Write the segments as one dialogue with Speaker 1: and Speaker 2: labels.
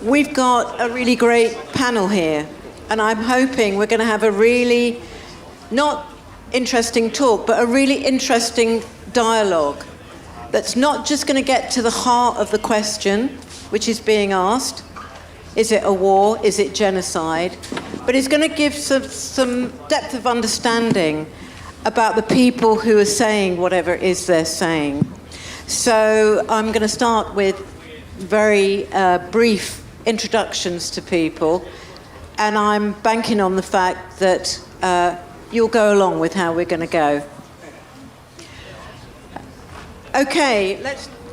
Speaker 1: we've got a really great panel here, and I'm hoping we're going to have a really, not interesting talk, but a really interesting dialogue that's not just going to get to the heart of the question, which is being asked, is it a war, is it genocide, but it's going to give some depth of understanding about the people who are saying whatever it is they're saying. So I'm going to start with very brief introductions to people, and I'm banking on the fact that you'll go along with how we're going to go. Okay,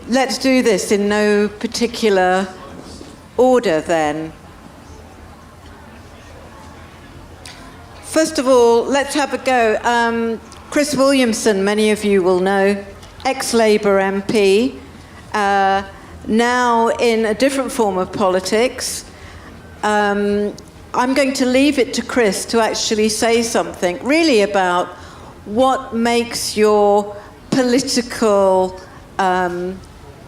Speaker 1: let's do this in no particular order then. First of all, let's have a go. Chris Williamson, many of you will know, ex-Labour MP, now in a different form of politics. I'm going to leave it to Chris to actually say something really about what makes your political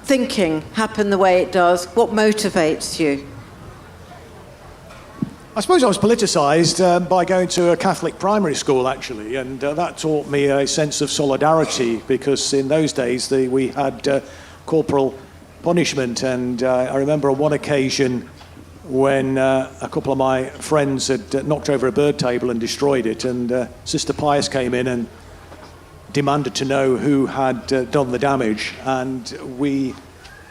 Speaker 1: thinking happen the way it does, what motivates you.
Speaker 2: I suppose I was politicised by going to a Catholic primary school, actually, and that taught me a sense of solidarity, because in those days we had corporal punishment, and I remember on one occasion when a couple of my friends had knocked over a bird table and destroyed it, and Sister Pius came in and demanded to know who had done the damage, and we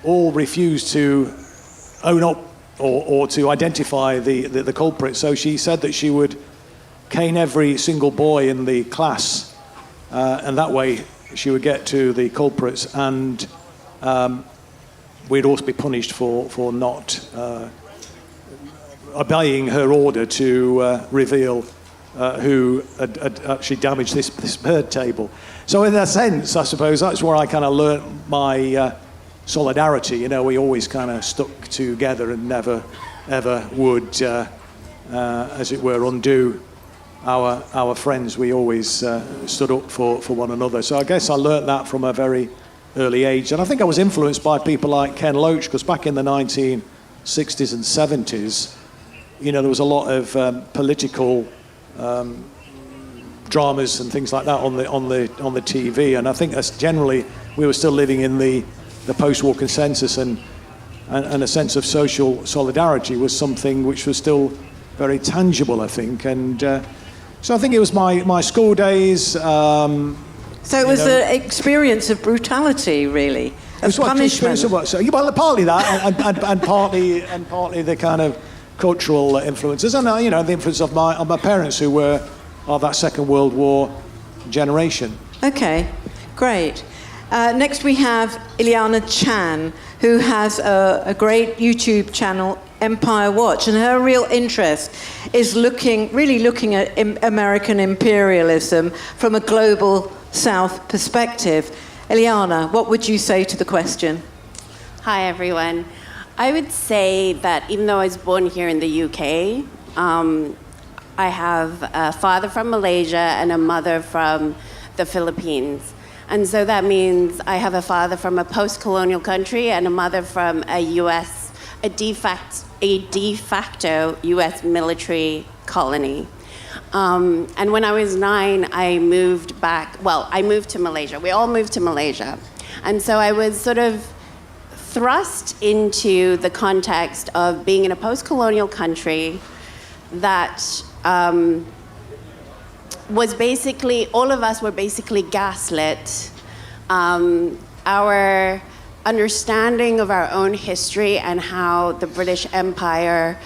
Speaker 2: all refused to own up or to identify the culprit. So she said that she would cane every single boy in the class, and that way she would get to the culprits, and we'd also be punished for not obeying her order to reveal who had actually damaged this bird table. So in that sense, I suppose that's where I kind of learnt my solidarity. You know, we always kind of stuck together and never ever would, as it were, undo our friends. We always stood up for one another. So I guess I learnt that from a very early age. And I think I was influenced by people like Ken Loach, because back in the 1960s and 70s, you know, there was a lot of political dramas and things like that on the TV, and I think that's generally we were still living in the post-war consensus, and a sense of social solidarity was something which was still very tangible, I think, and so I think it was my school days. So
Speaker 1: it was an experience of brutality, really, of punishment.
Speaker 2: Well, partly that, and partly the kind of cultural influences, and the influence of my parents, who were of that Second World War generation.
Speaker 1: Okay, great. Next we have Ileana Chan, who has a great YouTube channel, Empire Watch, and her real interest is really looking at American imperialism from a global South perspective. Ileana, what would you say to the question?
Speaker 3: Hi, everyone. I would say that even though I was born here in the UK, I have a father from Malaysia and a mother from the Philippines. And so that means I have a father from a post-colonial country and a mother from a de facto US military colony. And when I was 9, I moved to Malaysia. We all moved to Malaysia. And so I was sort of thrust into the context of being in a post-colonial country that was basically, all of us were basically gaslit. Our understanding of our own history and how the British Empire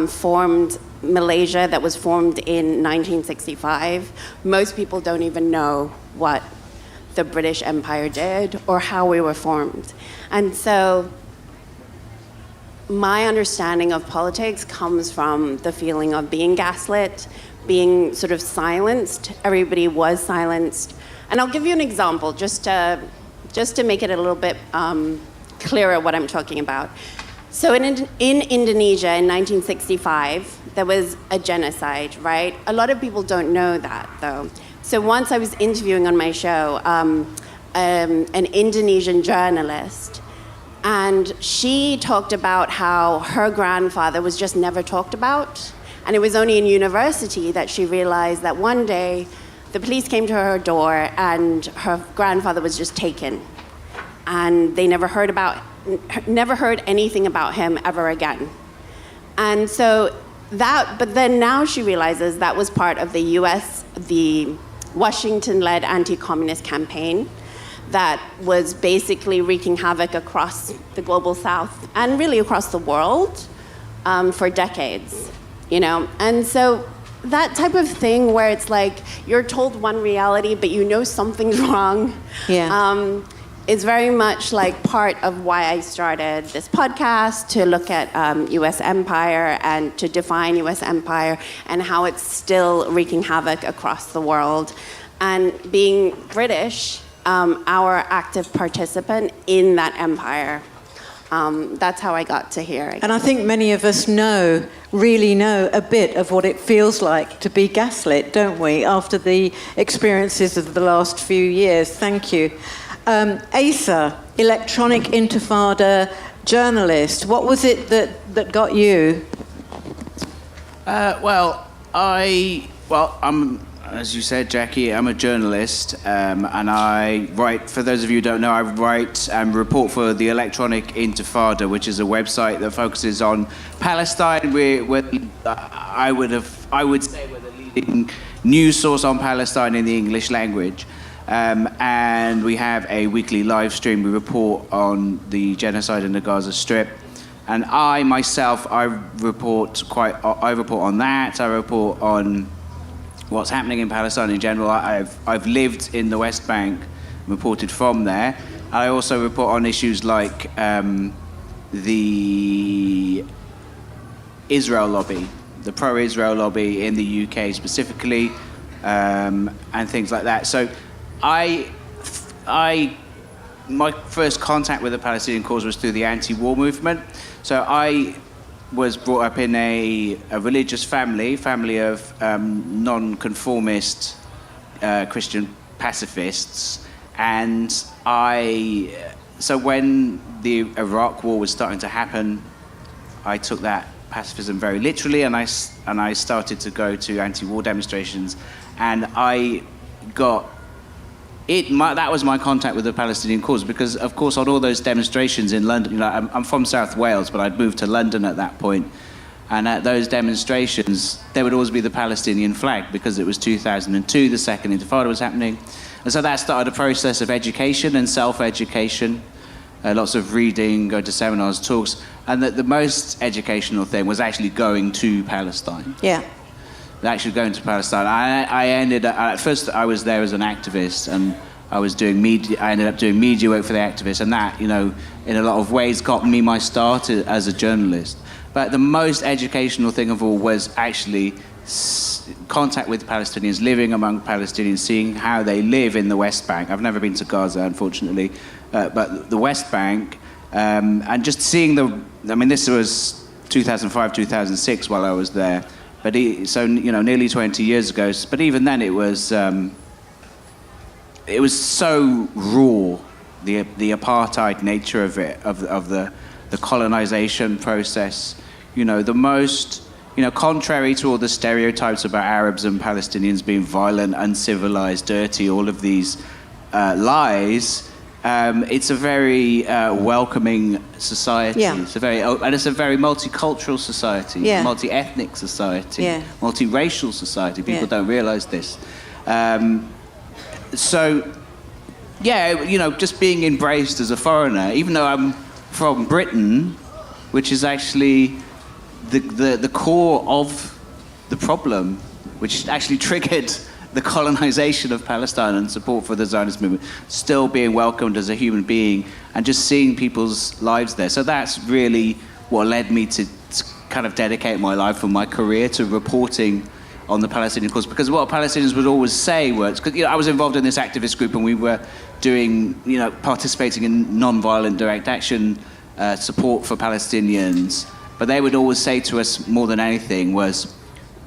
Speaker 3: formed Malaysia, that was formed in 1965. Most people don't even know what the British Empire did or how we were formed. And so my understanding of politics comes from the feeling of being gaslit, being sort of silenced. Everybody was silenced. And I'll give you an example just to make it a little bit clearer what I'm talking about. So in Indonesia in 1965, there was a genocide, right? A lot of people don't know that, though. So once I was interviewing on my show an Indonesian journalist, And she talked about how her grandfather was just never talked about. And it was only in university that she realized that one day the police came to her door and her grandfather was just taken. And they never heard anything about him ever again. And so but then now she realizes that was part of the Washington-led anti-communist campaign that was basically wreaking havoc across the global south and really across the world for decades, And so that type of thing where it's like you're told one reality, but you know something's wrong, is very much like part of why I started this podcast, to look at U.S. empire and to define U.S. empire and how it's still wreaking havoc across the world. And being British, our active participant in that empire. That's how I got to here.
Speaker 1: And I think many of us really know a bit of what it feels like to be gaslit, don't we, after the experiences of the last few years. Thank you. Asa, electronic intifada journalist, what was it that got you?
Speaker 4: I'm, as you said, Jackie, I'm a journalist, and I write, for those of you who don't know, I write and report for the Electronic Intifada, which is a website that focuses on Palestine. I would say we're the leading news source on Palestine in the English language. And we have a weekly live stream. We report on the genocide in the Gaza Strip. And I report on that. I report on what's happening in Palestine in general. I've lived in the West Bank, reported from there. I also report on issues like the Israel lobby, the pro-Israel lobby in the UK specifically, and things like that. So my first contact with the Palestinian cause was through the anti-war movement. So I was brought up in a religious family of non-conformist Christian pacifists, and so when the Iraq War was starting to happen, I took that pacifism very literally, and I started to go to anti-war demonstrations, and I got that was my contact with the Palestinian cause, because of course on all those demonstrations in London, I'm from South Wales, but I'd moved to London at that point, and at those demonstrations there would always be the Palestinian flag because it was 2002, the second Intifada was happening, and so that started a process of education and self-education, lots of reading, going to seminars, talks, and the most educational thing was actually going to Palestine.
Speaker 1: Yeah.
Speaker 4: Actually going to Palestine. I ended up, at first I was there as an activist, and I ended up doing media work for the activists, and that, in a lot of ways got me my start as a journalist. But the most educational thing of all was actually contact with Palestinians, living among Palestinians, seeing how they live in the West Bank. I've never been to Gaza, unfortunately, but the West Bank, and just seeing this was 2005, 2006 while I was there. But nearly 20 years ago. But even then, it was so raw, the apartheid nature of it, of the colonization process. The most, contrary to all the stereotypes about Arabs and Palestinians being violent, uncivilized, dirty, all of these lies. It's a very welcoming society.
Speaker 1: Yeah.
Speaker 4: It's a very multicultural society, multi-ethnic society, multiracial society. People don't realize this. Just being embraced as a foreigner, even though I'm from Britain, which is actually the core of the problem, which actually triggered the colonization of Palestine and support for the Zionist movement, still being welcomed as a human being and just seeing people's lives there. So that's really what led me to kind of dedicate my life and my career to reporting on the Palestinian cause. Because what Palestinians would always say was, because I was involved in this activist group and we were doing, participating in non-violent direct action support for Palestinians, but they would always say to us more than anything was,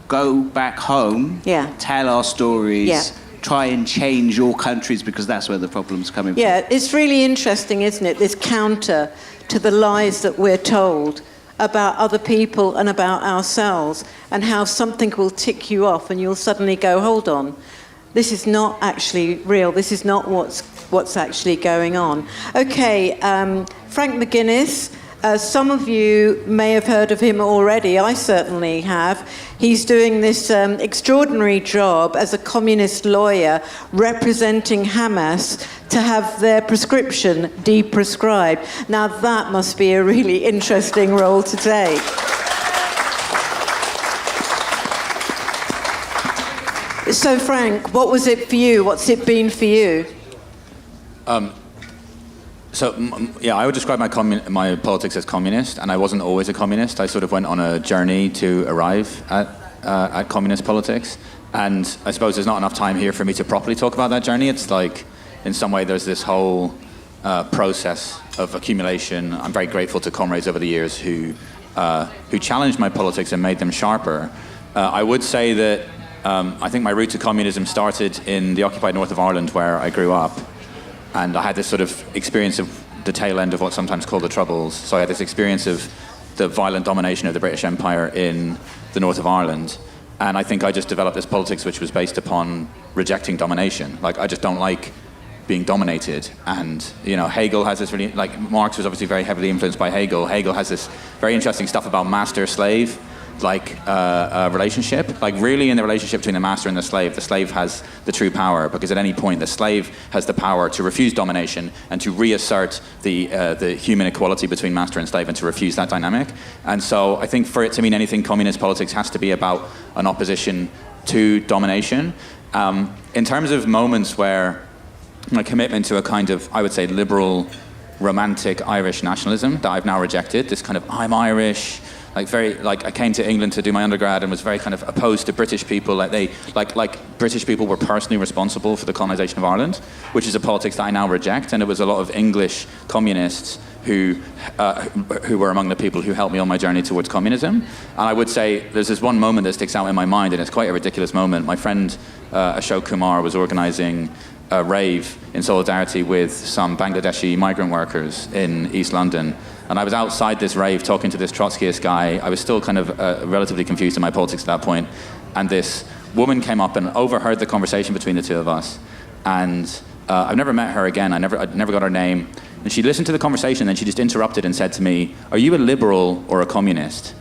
Speaker 4: go back home, tell our stories, try and change your countries, because that's where the problem's coming from.
Speaker 1: Yeah, it's really interesting, isn't it, this counter to the lies that we're told about other people and about ourselves, and how something will tick you off and you'll suddenly go, hold on, this is not actually real, this is not what's actually going on. Okay, Franck Magennis, some of you may have heard of him already, I certainly have. He's doing this extraordinary job as a communist lawyer representing Hamas to have their prescription de-prescribed. Now that must be a really interesting role to take. So Frank, what was it for you? What's it been for you?
Speaker 5: I would describe my politics as communist, and I wasn't always a communist. I sort of went on a journey to arrive at communist politics, and I suppose there's not enough time here for me to properly talk about that journey. It's like, in some way, there's this whole process of accumulation. I'm very grateful to comrades over the years who challenged my politics and made them sharper. I would say that I think my route to communism started in the occupied north of Ireland, where I grew up. And I had this sort of experience of the tail end of what's sometimes called the Troubles. So I had this experience of the violent domination of the British Empire in the north of Ireland. And I think I just developed this politics which was based upon rejecting domination. Like, I just don't like being dominated. And, you know, Hegel has this really, like, Marx was obviously very heavily influenced by Hegel. Hegel has this very interesting stuff about master-slave, like relationship. Like, really, in the relationship between the master and the slave has the true power, because at any point the slave has the power to refuse domination and to reassert the human equality between master and slave, and to refuse that dynamic. And so I think for it to mean anything, communist politics has to be about an opposition to domination. In terms of moments where my commitment to a kind of, I would say, liberal, romantic Irish nationalism that I've now rejected, this kind of, I'm Irish, like very, like I came to England to do my undergrad and was very kind of opposed to British people. Like British people were personally responsible for the colonization of Ireland, which is a politics that I now reject. And it was a lot of English communists who were among the people who helped me on my journey towards communism. And I would say there's this one moment that sticks out in my mind, and it's quite a ridiculous moment. My friend Ashok Kumar was organizing a rave in solidarity with some Bangladeshi migrant workers in East London. And I was outside this rave talking to this Trotskyist guy. I was still kind of relatively confused in my politics at that point. And this woman came up and overheard the conversation between the two of us. And I've never met her again. I never got her name. And she listened to the conversation, and then she just interrupted and said to me, "Are you a liberal or a communist?"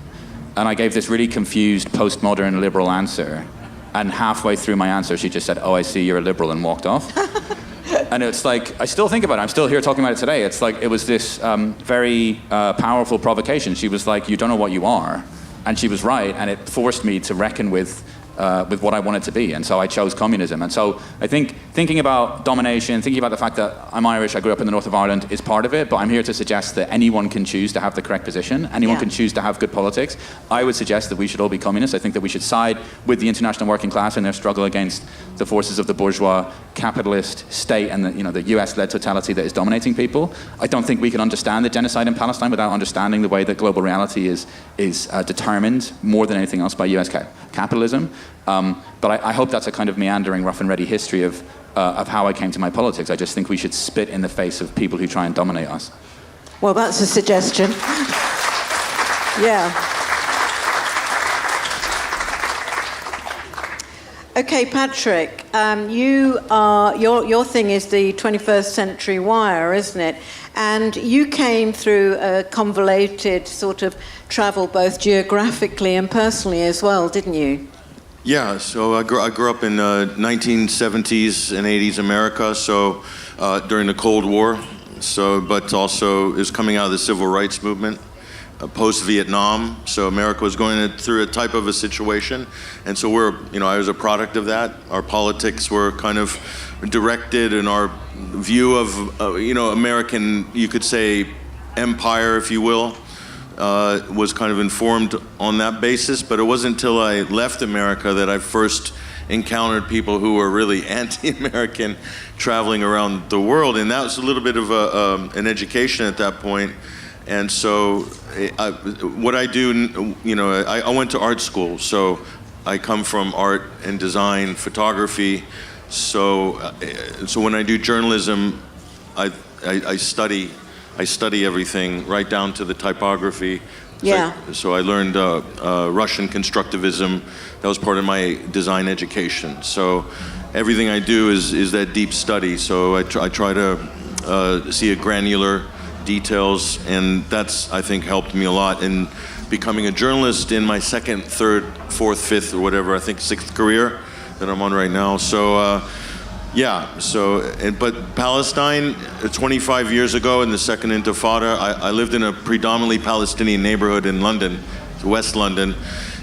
Speaker 5: And I gave this really confused postmodern liberal answer. And halfway through my answer, she just said, "Oh, I see, you're a liberal," and walked off. And it's like, I still think about it. I'm still here talking about it today. It's like, it was this very powerful provocation. She was like, "You don't know what you are." And she was right, and it forced me to reckon with what I wanted to be. And so I chose communism. And so I think thinking about domination, thinking about the fact that I'm Irish, I grew up in the north of Ireland, is part of it. But I'm here to suggest that anyone can choose to have the correct position. Anyone can choose to have good politics. I would suggest that we should all be communists. I think that we should side with the international working class in their struggle against the forces of the bourgeois capitalist state and the US-led totality that is dominating people. I don't think we can understand the genocide in Palestine without understanding the way that global reality is determined more than anything else by US capitalism. But I hope that's a kind of meandering, rough and ready history of how I came to my politics. I just think we should spit in the face of people who try and dominate us.
Speaker 1: Well, that's a suggestion. Yeah. Okay, Patrick, your thing is the 21st Century Wire, isn't it? And you came through a convoluted sort of travel, both geographically and personally as well, didn't you?
Speaker 6: Yeah, so I grew up in 1970s and 80s America, so during the Cold War, but also is coming out of the Civil Rights Movement. Post-Vietnam, so America was going through a type of a situation, and so I was a product of that. Our politics were kind of directed, and our view of, American, you could say, empire, if you will, was kind of informed on that basis. But it wasn't until I left America that I first encountered people who were really anti-American traveling around the world, and that was a little bit of an education at that point. And so what I do, I went to art school, so I come from art and design, photography. So when I do journalism, I study I study everything right down to the typography.
Speaker 1: Yeah.
Speaker 6: So I learned Russian constructivism. That was part of my design education. So everything I do is that deep study. So I try to see a granular details, and that's, I think, helped me a lot in becoming a journalist in my second, third, fourth, fifth, or whatever, I think sixth career that I'm on right now. So but Palestine, 25 years ago in the Second Intifada, I lived in a predominantly Palestinian neighborhood in London, West London,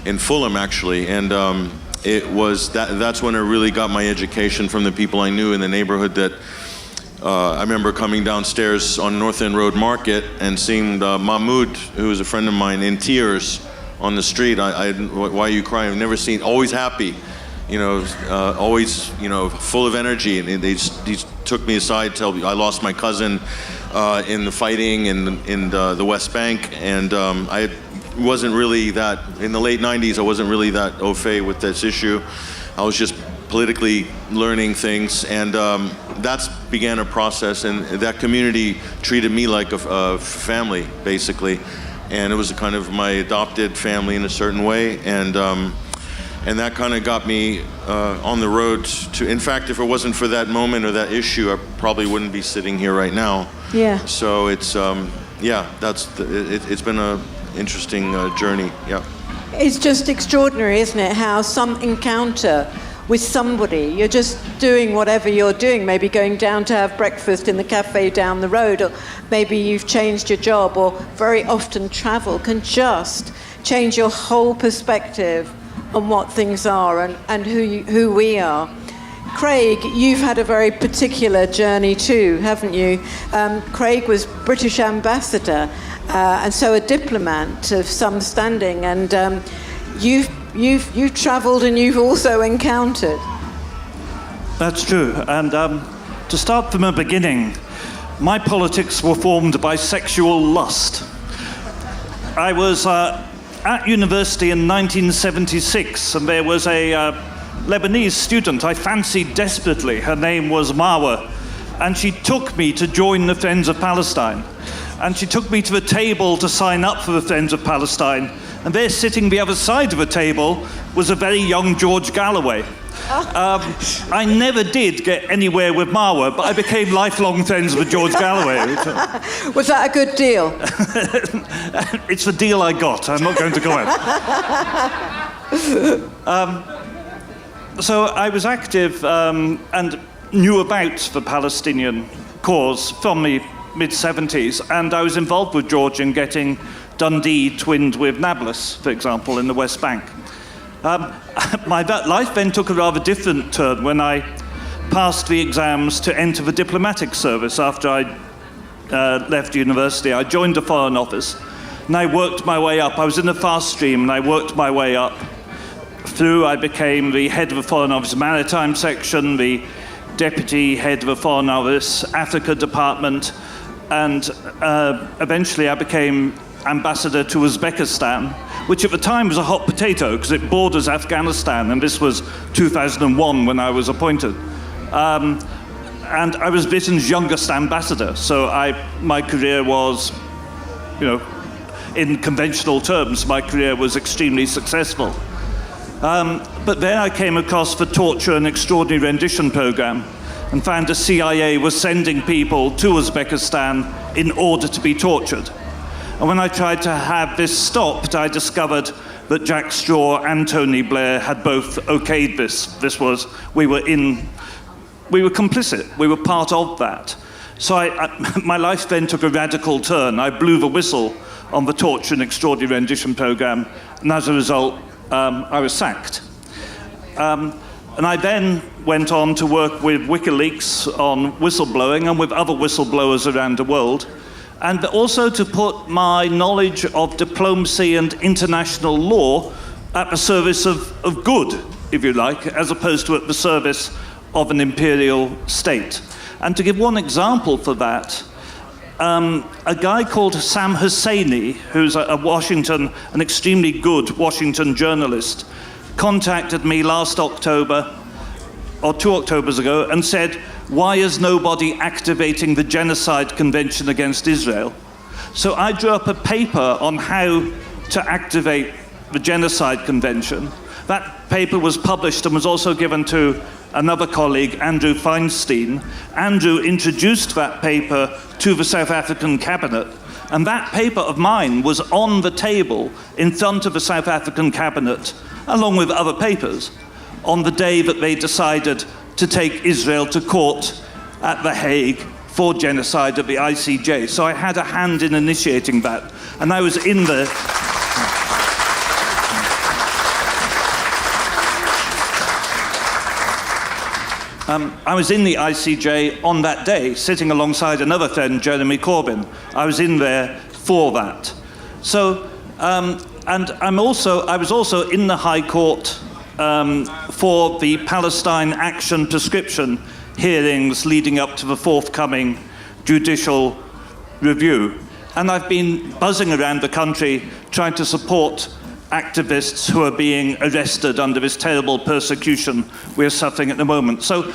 Speaker 6: in Fulham actually, and it was that's when I really got my education from the people I knew in the neighborhood. That I remember coming downstairs on North End Road Market and seeing Mahmoud, who was a friend of mine, in tears on the street. Why are you crying? I've never seen, always happy, always, full of energy. And they took me aside, I lost my cousin in the fighting in the West Bank, and I wasn't really that, in the late 90s, I wasn't really that au fait with this issue. I was just politically learning things, and that began a process, and that community treated me like a family, basically, and it was kind of my adopted family in a certain way, and that kind of got me on the road to, in fact, if it wasn't for that moment or that issue, I probably wouldn't be sitting here right now.
Speaker 1: Yeah.
Speaker 6: So it's, it's been an interesting journey, yeah.
Speaker 1: It's just extraordinary, isn't it, how some encounter with somebody, you're just doing whatever you're doing, maybe going down to have breakfast in the cafe down the road, or maybe you've changed your job, or very often travel can just change your whole perspective on what things are and who we are. Craig, you've had a very particular journey too, haven't you? Craig was British ambassador, and so a diplomat of some standing, and you've travelled and you've also encountered.
Speaker 7: That's true. And to start from the beginning, my politics were formed by sexual lust. I was at university in 1976, and there was a Lebanese student I fancied desperately. Her name was Marwa, and she took me to join the Friends of Palestine. And she took me to the table to sign up for the Friends of Palestine. And there, sitting the other side of the table, was a very young George Galloway. I never did get anywhere with Marwa, but I became lifelong friends with George Galloway.
Speaker 1: Was that a good deal?
Speaker 7: It's the deal I got. I'm not going to go on. So I was active and knew about the Palestinian cause from the mid-70s, and I was involved with George in getting Dundee twinned with Nablus, for example, in the West Bank. My life then took a rather different turn when I passed the exams to enter the diplomatic service after I left university. I joined the Foreign Office, and I worked my way up. I was in the fast stream, and I worked my way up through. I became the head of the Foreign Office Maritime Section, the deputy head of the Foreign Office Africa Department, and eventually I became ambassador to Uzbekistan, which at the time was a hot potato because it borders Afghanistan, and this was 2001 when I was appointed. And I was Britain's youngest ambassador, so my career was, in conventional terms, my career was extremely successful. But then I came across the Torture and Extraordinary Rendition program and found the CIA was sending people to Uzbekistan in order to be tortured. And when I tried to have this stopped, I discovered that Jack Straw and Tony Blair had both okayed this. We were complicit. We were part of that. So my life then took a radical turn. I blew the whistle on the Torture and Extraordinary Rendition program, and as a result, I was sacked. And I then went on to work with WikiLeaks on whistleblowing and with other whistleblowers around the world, and also to put my knowledge of diplomacy and international law at the service of good, if you like, as opposed to at the service of an imperial state. And to give one example for that, a guy called Sam Husseini, who's an extremely good Washington journalist, contacted me last October, or 2 Octobers ago, and said, why is nobody activating the Genocide Convention against Israel? So I drew up a paper on how to activate the Genocide Convention. That paper was published and was also given to another colleague, Andrew Feinstein. Andrew introduced that paper to the South African cabinet, and that paper of mine was on the table in front of the South African cabinet, along with other papers, on the day that they decided to take Israel to court at The Hague for genocide at the ICJ. So I had a hand in initiating that, and I was in the... I was in the ICJ on that day, sitting alongside another friend, Jeremy Corbyn. I was in there for that. So, and I was also in the High Court for the Palestine Action Prescription hearings leading up to the forthcoming judicial review. And I've been buzzing around the country trying to support activists who are being arrested under this terrible persecution we're suffering at the moment. So,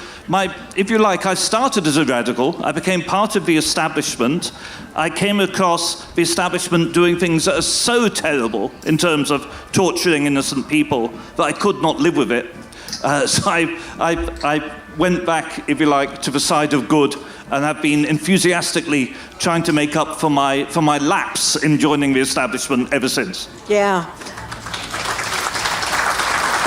Speaker 7: if you like, I started as a radical. I became part of the establishment. I came across the establishment doing things that are so terrible in terms of torturing innocent people that I could not live with it. So I went back, if you like, to the side of good, and have been enthusiastically trying to make up for my lapse in joining the establishment ever since.
Speaker 1: Yeah.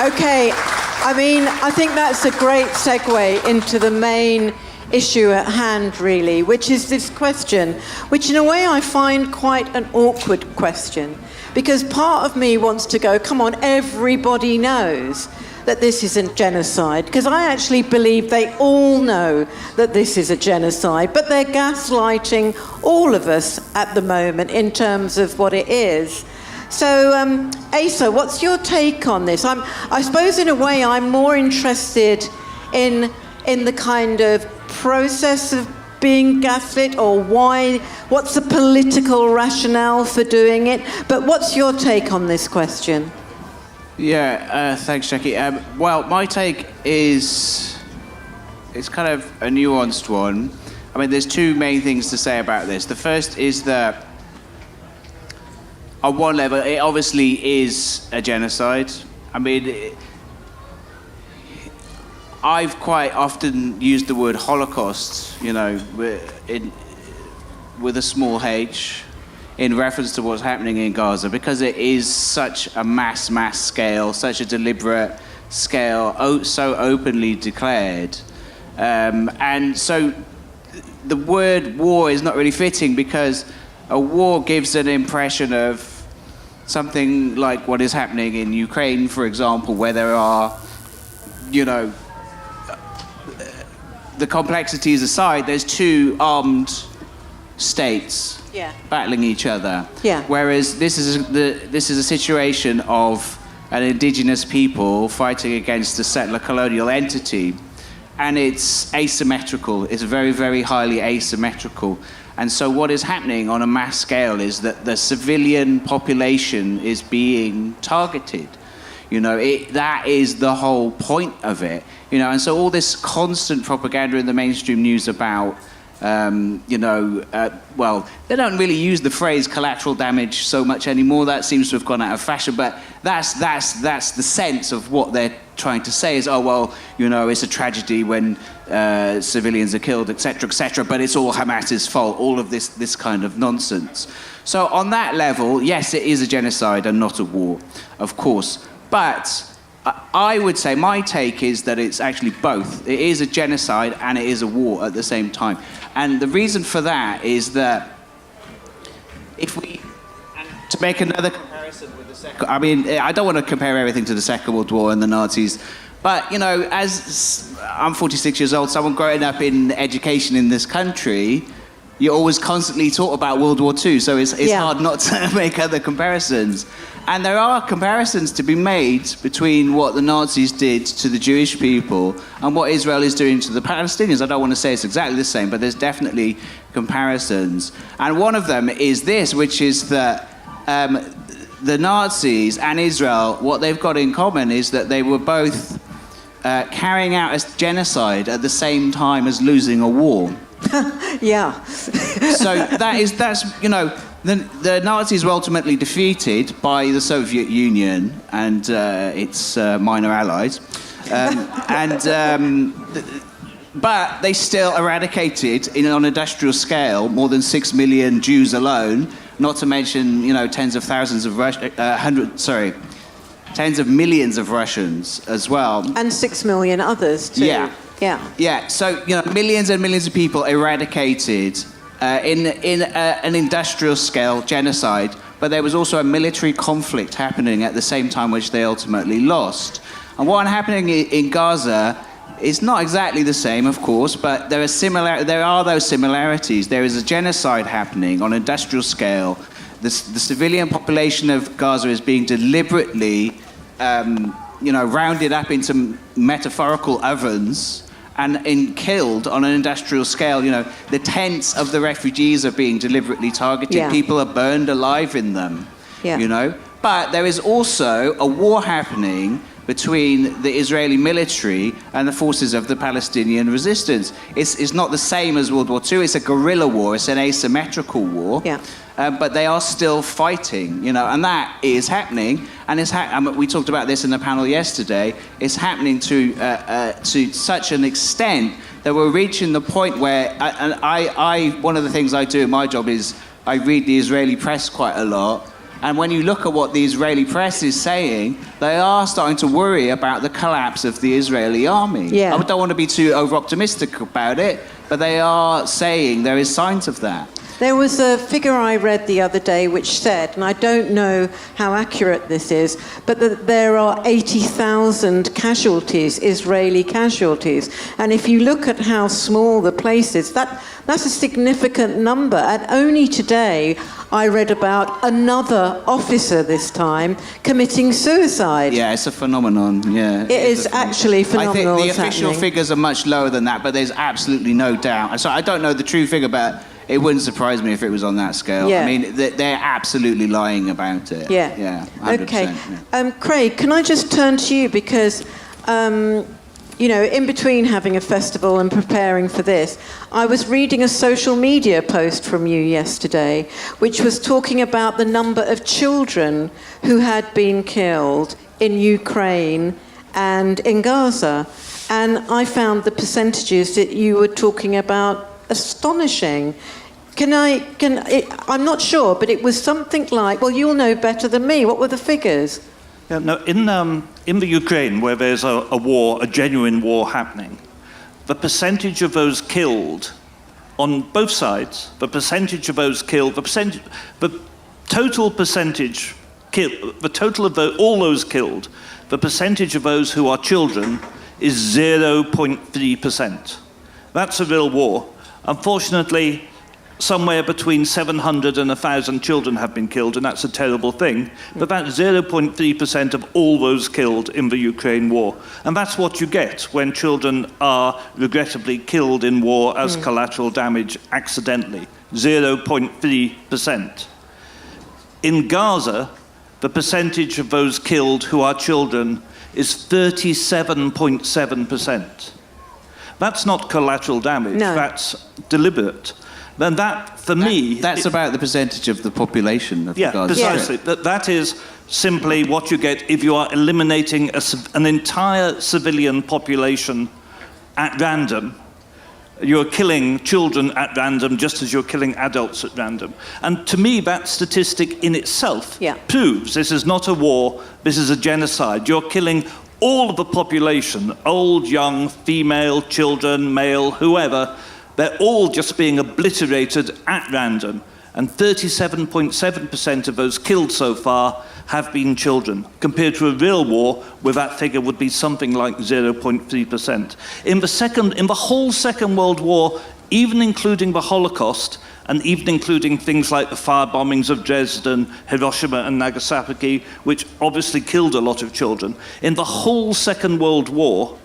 Speaker 1: Okay, I mean, I think that's a great segue into the main issue at hand, really, which is this question, which in a way I find quite an awkward question, because part of me wants to go, come on, everybody knows that this isn't genocide, because I actually believe they all know that this is a genocide, but they're gaslighting all of us at the moment in terms of what it is. So, Asa, what's your take on this? I suppose in a way I'm more interested in the kind of process of being gaslit, or what's the political rationale for doing it? But what's your take on this question?
Speaker 4: Yeah, thanks, Jackie. Well, my take is it's kind of a nuanced one. I mean, there's two main things to say about this. The first is that on one level, it obviously is a genocide. I mean, I've quite often used the word Holocaust, you know, with a small h, in reference to what's happening in Gaza, because it is such a mass scale, such a deliberate scale, so openly declared. And so the word war is not really fitting, because a war gives an impression of something like what is happening in Ukraine, for example, where there are, you know, the complexities aside, there's two armed states battling each other. Yeah. Whereas this is a situation of an indigenous people fighting against a settler colonial entity, and it's asymmetrical. It's very, very highly asymmetrical. And so what is happening on a mass scale is that the civilian population is being targeted. You know, that is the whole point of it. You know, and so all this constant propaganda in the mainstream news about, well, they don't really use the phrase collateral damage so much anymore. That seems to have gone out of fashion. But that's the sense of what they're trying to say is, oh, well, you know, it's a tragedy when civilians are killed, etc., but it's all Hamas's fault, all of this kind of nonsense. So on that level, yes, it is a genocide and not a war, of course. But I would say my take is that it's actually both. It is a genocide and it is a war at the same time. And the reason for that is that to make another comparison with the Second... I mean, I don't want to compare everything to the Second World War and the Nazis, but, you know, as I'm 46 years old, someone growing up in education in this country, you're always constantly taught about World War II, so it's hard not to make other comparisons. And there are comparisons to be made between what the Nazis did to the Jewish people and what Israel is doing to the Palestinians. I don't want to say it's exactly the same, but there's definitely comparisons. And one of them is this, which is that the Nazis and Israel, what they've got in common is that they were both carrying out a genocide at the same time as losing a war.
Speaker 1: Yeah.
Speaker 4: So that's the Nazis were ultimately defeated by the Soviet Union and its minor allies, but they still eradicated on an industrial scale more than 6 million Jews alone. Not to mention tens of millions of Russians as well,
Speaker 1: And 6 million others too.
Speaker 4: Yeah. Yeah, so millions and millions of people eradicated in an industrial scale genocide, but there was also a military conflict happening at the same time, which they ultimately lost. And what happening in Gaza is not exactly the same, of course, but there are those similarities. There is a genocide happening on an industrial scale. The civilian population of Gaza is being deliberately rounded up into metaphorical ovens and killed on an industrial scale. The tents of the refugees are being deliberately targeted.
Speaker 1: Yeah.
Speaker 4: People are burned alive in them.
Speaker 1: Yeah.
Speaker 4: But there is also a war happening between the Israeli military and the forces of the Palestinian resistance. It's not the same as World War II. It's a guerrilla war. It's an asymmetrical war.
Speaker 1: Yeah.
Speaker 4: But they are still fighting, and that is happening. And we talked about this in the panel yesterday. It's happening to such an extent that we're reaching the point where, one of the things I do in my job is I read the Israeli press quite a lot. And when you look at what the Israeli press is saying, they are starting to worry about the collapse of the Israeli army.
Speaker 1: Yeah.
Speaker 4: I don't want to be too over-optimistic about it, but they are saying there is signs of that.
Speaker 1: There was a figure I read the other day which said, and I don't know how accurate this is, but that there are 80,000 casualties, Israeli casualties. And if you look at how small the place is, that's a significant number. And only today I read about another officer this time committing suicide.
Speaker 4: Yeah, it's a phenomenon, yeah.
Speaker 1: It is actually phenomenal.
Speaker 4: I think the official figures are much lower than that, but there's absolutely no doubt. So I don't know the true figure, but it wouldn't surprise me if it was on that scale.
Speaker 1: Yeah.
Speaker 4: I mean, they're absolutely lying about it.
Speaker 1: Yeah.
Speaker 4: Yeah, 100%.
Speaker 1: Okay.
Speaker 4: Yeah.
Speaker 1: Craig, can I just turn to you because, in between having a festival and preparing for this, I was reading a social media post from you yesterday, which was talking about the number of children who had been killed in Ukraine and in Gaza. And I found the percentages that you were talking about astonishing. I'm not sure, but it was something like, well, you'll know better than me. What were the figures?
Speaker 7: Yeah, no, in the Ukraine, where there's a war, a genuine war happening, the percentage of those killed on both sides, the percentage of those killed, the total percentage killed, the total of all those killed, the percentage of those who are children is 0.3%. That's a real war. Unfortunately, somewhere between 700 and 1,000 children have been killed, and that's a terrible thing. But that's 0.3% of all those killed in the Ukraine war. And that's what you get when children are regrettably killed in war as collateral damage accidentally. 0.3%. In Gaza, the percentage of those killed who are children is 37.7%. That's not collateral damage,
Speaker 1: no.
Speaker 7: That's deliberate. Then that, for me...
Speaker 4: That's about the percentage of the population of the Gaza
Speaker 7: Strip. Precisely. That is simply what you get if you are eliminating an entire civilian population at random. You're killing children at random just as you're killing adults at random. And to me, that statistic in itself proves this is not a war, this is a genocide. You're killing all of the population, old, young, female, children, male, whoever, they're all just being obliterated at random. And 37.7% of those killed so far have been children, compared to a real war where that figure would be something like 0.3%. In the whole Second World War, even including the Holocaust, and even including things like the fire bombings of Dresden, Hiroshima and Nagasaki, which obviously killed a lot of children. In the whole Second World War,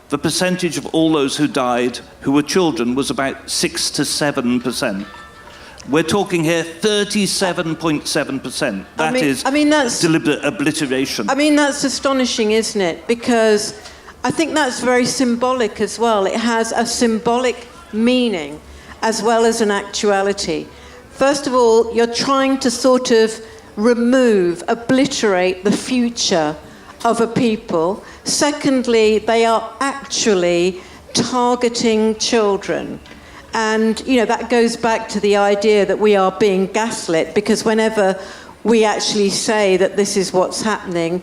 Speaker 7: the percentage of all those who died who were children was about 6 to 7%. We're talking here 37.7%. That is
Speaker 1: that's
Speaker 7: deliberate obliteration.
Speaker 1: I mean, that's astonishing, isn't it? Because I think that's very symbolic as well. It has a symbolic meaning as well as an actuality. First of all, you're trying to sort of obliterate the future of a people. Secondly, they are actually targeting children. And, you know, that goes back to the idea that we are being gaslit, because whenever we actually say that this is what's happening,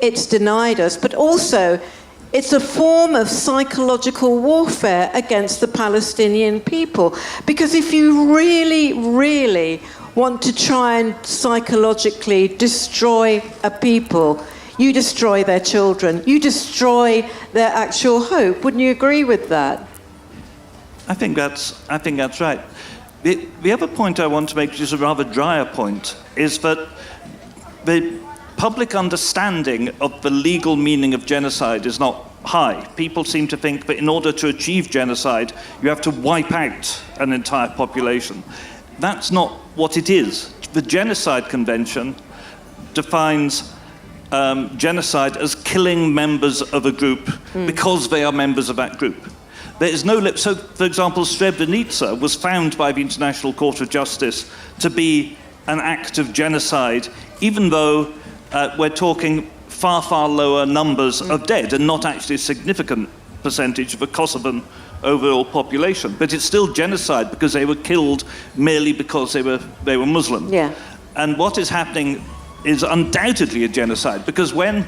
Speaker 1: it's denied us. But also, it's a form of psychological warfare against the Palestinian people. Because if you really, really want to try and psychologically destroy a people, you destroy their children, you destroy their actual hope. Wouldn't you agree with that?
Speaker 7: I think that's right. The other point I want to make, which is a rather drier point, is that the public understanding of the legal meaning of genocide is not high. People seem to think that in order to achieve genocide, you have to wipe out an entire population. That's not what it is. The Genocide Convention defines genocide as killing members of a group because they are members of that group. There is no so, for example, Srebrenica was found by the International Court of Justice to be an act of genocide, even though we're talking far, far lower numbers of dead and not actually a significant percentage of the Kosovan overall population. But it's still genocide because they were killed merely because they were Muslim.
Speaker 1: Yeah.
Speaker 7: And what is happening is undoubtedly a genocide, because when,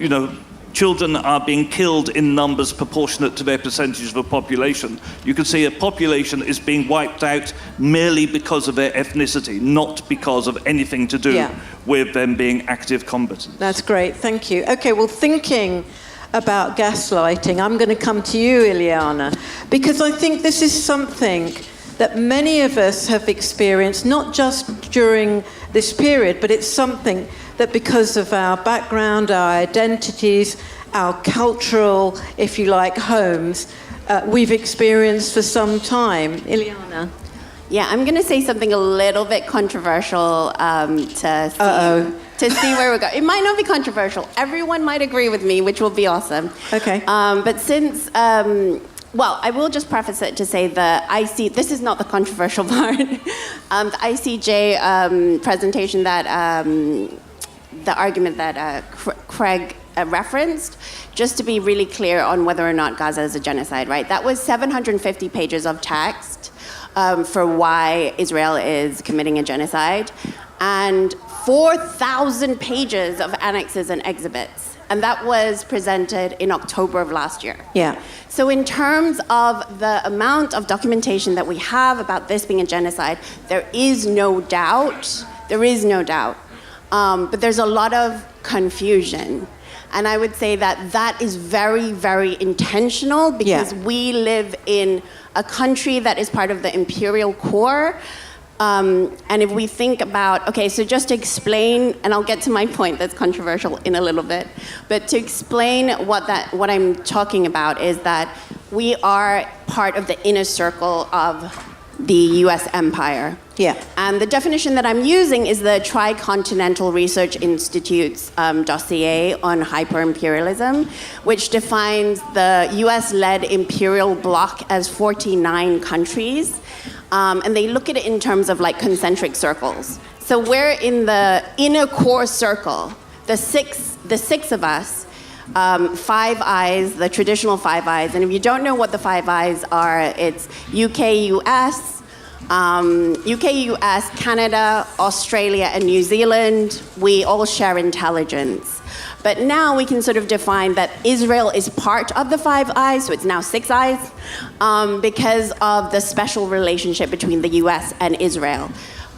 Speaker 7: you know, children are being killed in numbers proportionate to their percentage of the population, you can see a population is being wiped out merely because of their ethnicity, not because of anything to do with them being active combatants.
Speaker 1: That's great, thank you. Okay, well, thinking about gaslighting, I'm going to come to you, Ileana, because I think this is something that many of us have experienced, not just during this period, but it's something that because of our background, our identities, our cultural, if you like, homes, we've experienced for some time. Ileana?
Speaker 3: Yeah, I'm going to say something a little bit controversial to see where we go. It might not be controversial. Everyone might agree with me, which will be awesome.
Speaker 1: Okay.
Speaker 3: But since... well, I will just preface it to say this is not the controversial part. The ICJ presentation that, the argument that Craig referenced, just to be really clear on whether or not Gaza is a genocide, right? That was 750 pages of text for why Israel is committing a genocide, and 4,000 pages of annexes and exhibits. And that was presented in October of last year.
Speaker 1: Yeah.
Speaker 3: So in terms of the amount of documentation that we have about this being a genocide, there is no doubt. But there's a lot of confusion. And I would say that is very, very intentional, because we live in a country that is part of the imperial core. And if we think about, okay, so just to explain, and I'll get to my point that's controversial in a little bit, but to explain what I'm talking about is that we are part of the inner circle of the US empire.
Speaker 1: Yeah.
Speaker 3: And the definition that I'm using is the Tricontinental Research Institute's dossier on hyperimperialism, which defines the US-led imperial bloc as 49 countries. And they look at it in terms of like concentric circles. So we're in the inner core circle, the six of us, Five Eyes, the traditional Five Eyes. And if you don't know what the Five Eyes are, it's UK-US, Canada, Australia, and New Zealand. We all share intelligence. But now we can sort of define that Israel is part of the Five Eyes, so it's now Six Eyes, because of the special relationship between the US and Israel,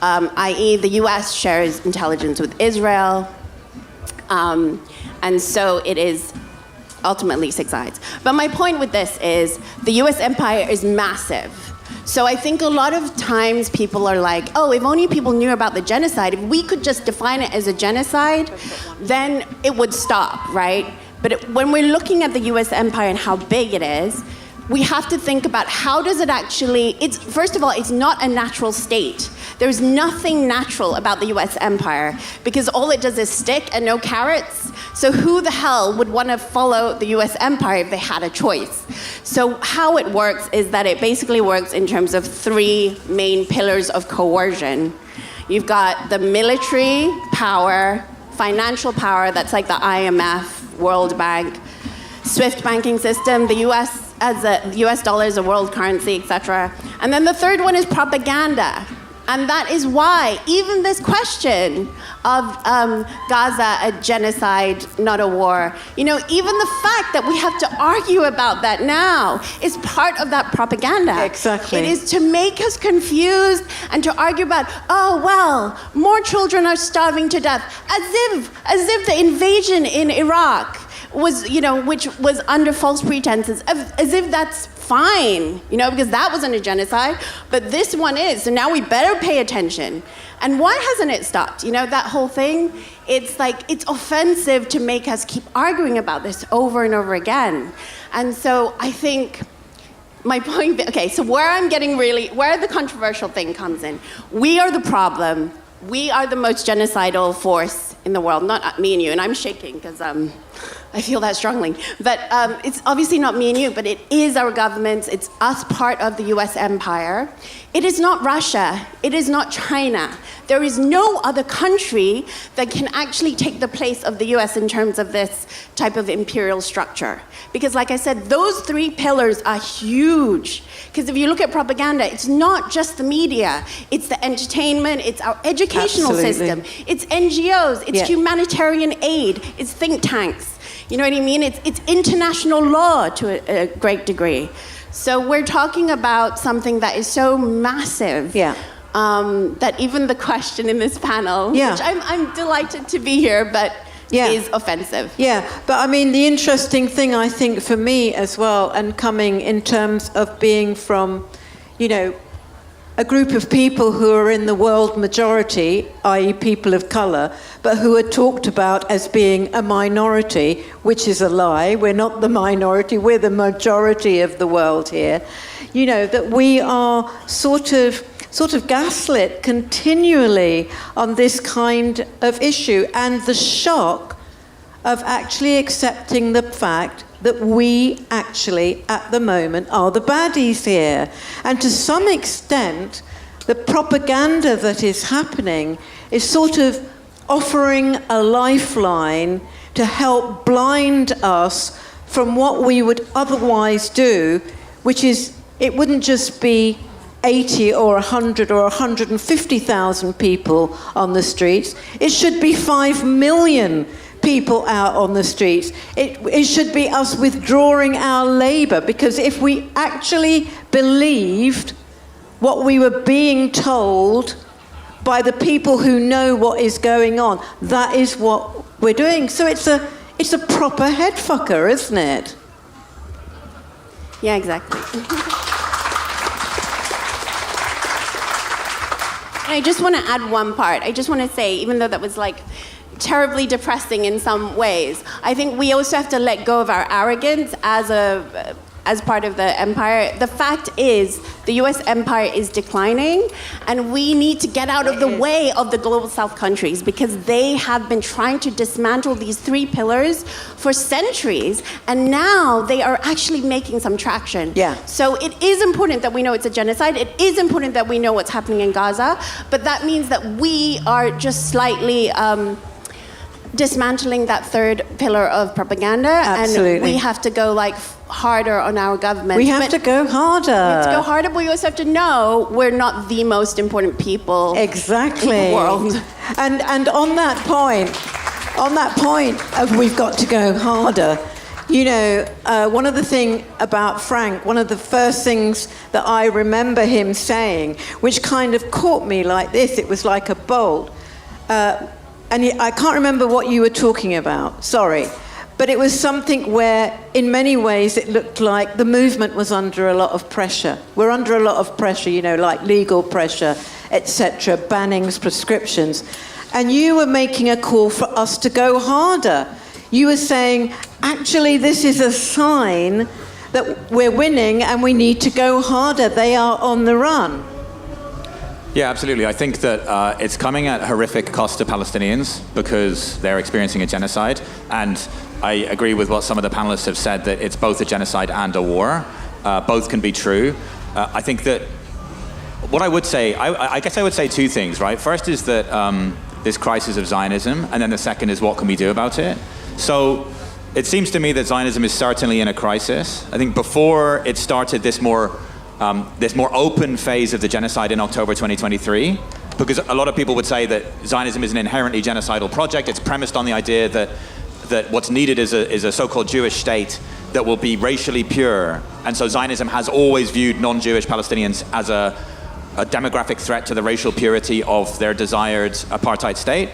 Speaker 3: i.e. the US shares intelligence with Israel, and so it is ultimately Six Eyes. But my point with this is the US empire is massive. So I think a lot of times people are like, oh, if only people knew about the genocide, if we could just define it as a genocide, then it would stop, right? But when we're looking at the US empire and how big it is, we have to think about how does it actually, first of all, it's not a natural state. There's nothing natural about the US empire because all it does is stick and no carrots. So who the hell would want to follow the US empire if they had a choice? So how it works is that it basically works in terms of three main pillars of coercion. You've got the military power, financial power, that's like the IMF, World Bank, SWIFT banking system, the US as the US dollar is a world currency, etc. And then the third one is propaganda. And that is why even this question of Gaza, a genocide, not a war, even the fact that we have to argue about that now is part of that propaganda.
Speaker 1: Exactly.
Speaker 3: It is to make us confused and to argue about, more children are starving to death, as if the invasion in Iraq was, which was under false pretenses, as if that's fine, because that wasn't a genocide, but this one is, so now we better pay attention. And why hasn't it stopped? That whole thing, it's like, it's offensive to make us keep arguing about this over and over again. And so I think my point, so where the controversial thing comes in, we are the problem. We are the most genocidal force in the world, not me and you, and I'm shaking because I feel that strongly. But it's obviously not me and you, but it is our governments, it's us part of the US empire. It is not Russia, it is not China. There is no other country that can actually take the place of the US in terms of this type of imperial structure. Because like I said, those three pillars are huge. Because if you look at propaganda, it's not just the media, it's the entertainment, it's our educational
Speaker 1: Absolutely.
Speaker 3: system, it's NGOs, it's humanitarian aid, it's think tanks. You know what I mean? It's international law to a great degree. So we're talking about something that is so massive that even the question in this panel, which I'm delighted to be here, but is offensive.
Speaker 1: Yeah, but I mean, the interesting thing, I think, for me as well, and coming in terms of being from, a group of people who are in the world majority, i.e. people of colour, but who are talked about as being a minority, which is a lie. We're not the minority, we're the majority of the world here. That we are sort of gaslit continually on this kind of issue, and the shock of actually accepting the fact that we actually, at the moment, are the baddies here. And to some extent, the propaganda that is happening is sort of offering a lifeline to help blind us from what we would otherwise do, which is, it wouldn't just be 80 or 100 or 150,000 people on the streets. It should be 5 million people out on the streets. It should be us withdrawing our labour, because if we actually believed what we were being told by the people who know what is going on, that is what we're doing. So it's a proper head fucker, isn't it?
Speaker 3: Yeah, exactly. I just want to add one part. I just want to say, even though that was terribly depressing in some ways, I think we also have to let go of our arrogance as part of the empire. The fact is, the US empire is declining, and we need to get out of the way of the global south countries, because they have been trying to dismantle these three pillars for centuries, and now they are actually making some traction. So it is important that we know it's a genocide. It is important that we know what's happening in Gaza, but that means that we are just slightly dismantling that third pillar of propaganda.
Speaker 1: Absolutely.
Speaker 3: And we have to go harder on our government.
Speaker 1: We have to go harder.
Speaker 3: We have to go harder, but we also have to know we're not the most important people in the world.
Speaker 1: And on that point of we've got to go harder, one of the things about Frank, one of the first things that I remember him saying, which kind of caught me like this, it was like a bolt, and I can't remember what you were talking about, sorry. But it was something where, in many ways, it looked like the movement was under a lot of pressure. We're under a lot of pressure, like legal pressure, etc., bannings, prescriptions. And you were making a call for us to go harder. You were saying, actually, this is a sign that we're winning and we need to go harder. They are on the run.
Speaker 5: Yeah, absolutely. I think that it's coming at horrific cost to Palestinians because they're experiencing a genocide. And I agree with what some of the panelists have said, that it's both a genocide and a war. Both can be true. I think that what I would say, I guess I would say two things, right? First is that this crisis of Zionism, and then the second is what can we do about it? So it seems to me that Zionism is certainly in a crisis. I think before it started this more open phase of the genocide in October 2023, because a lot of people would say that Zionism is an inherently genocidal project. It's premised on the idea that what's needed is a so-called Jewish state that will be racially pure. And so Zionism has always viewed non-Jewish Palestinians as a demographic threat to the racial purity of their desired apartheid state.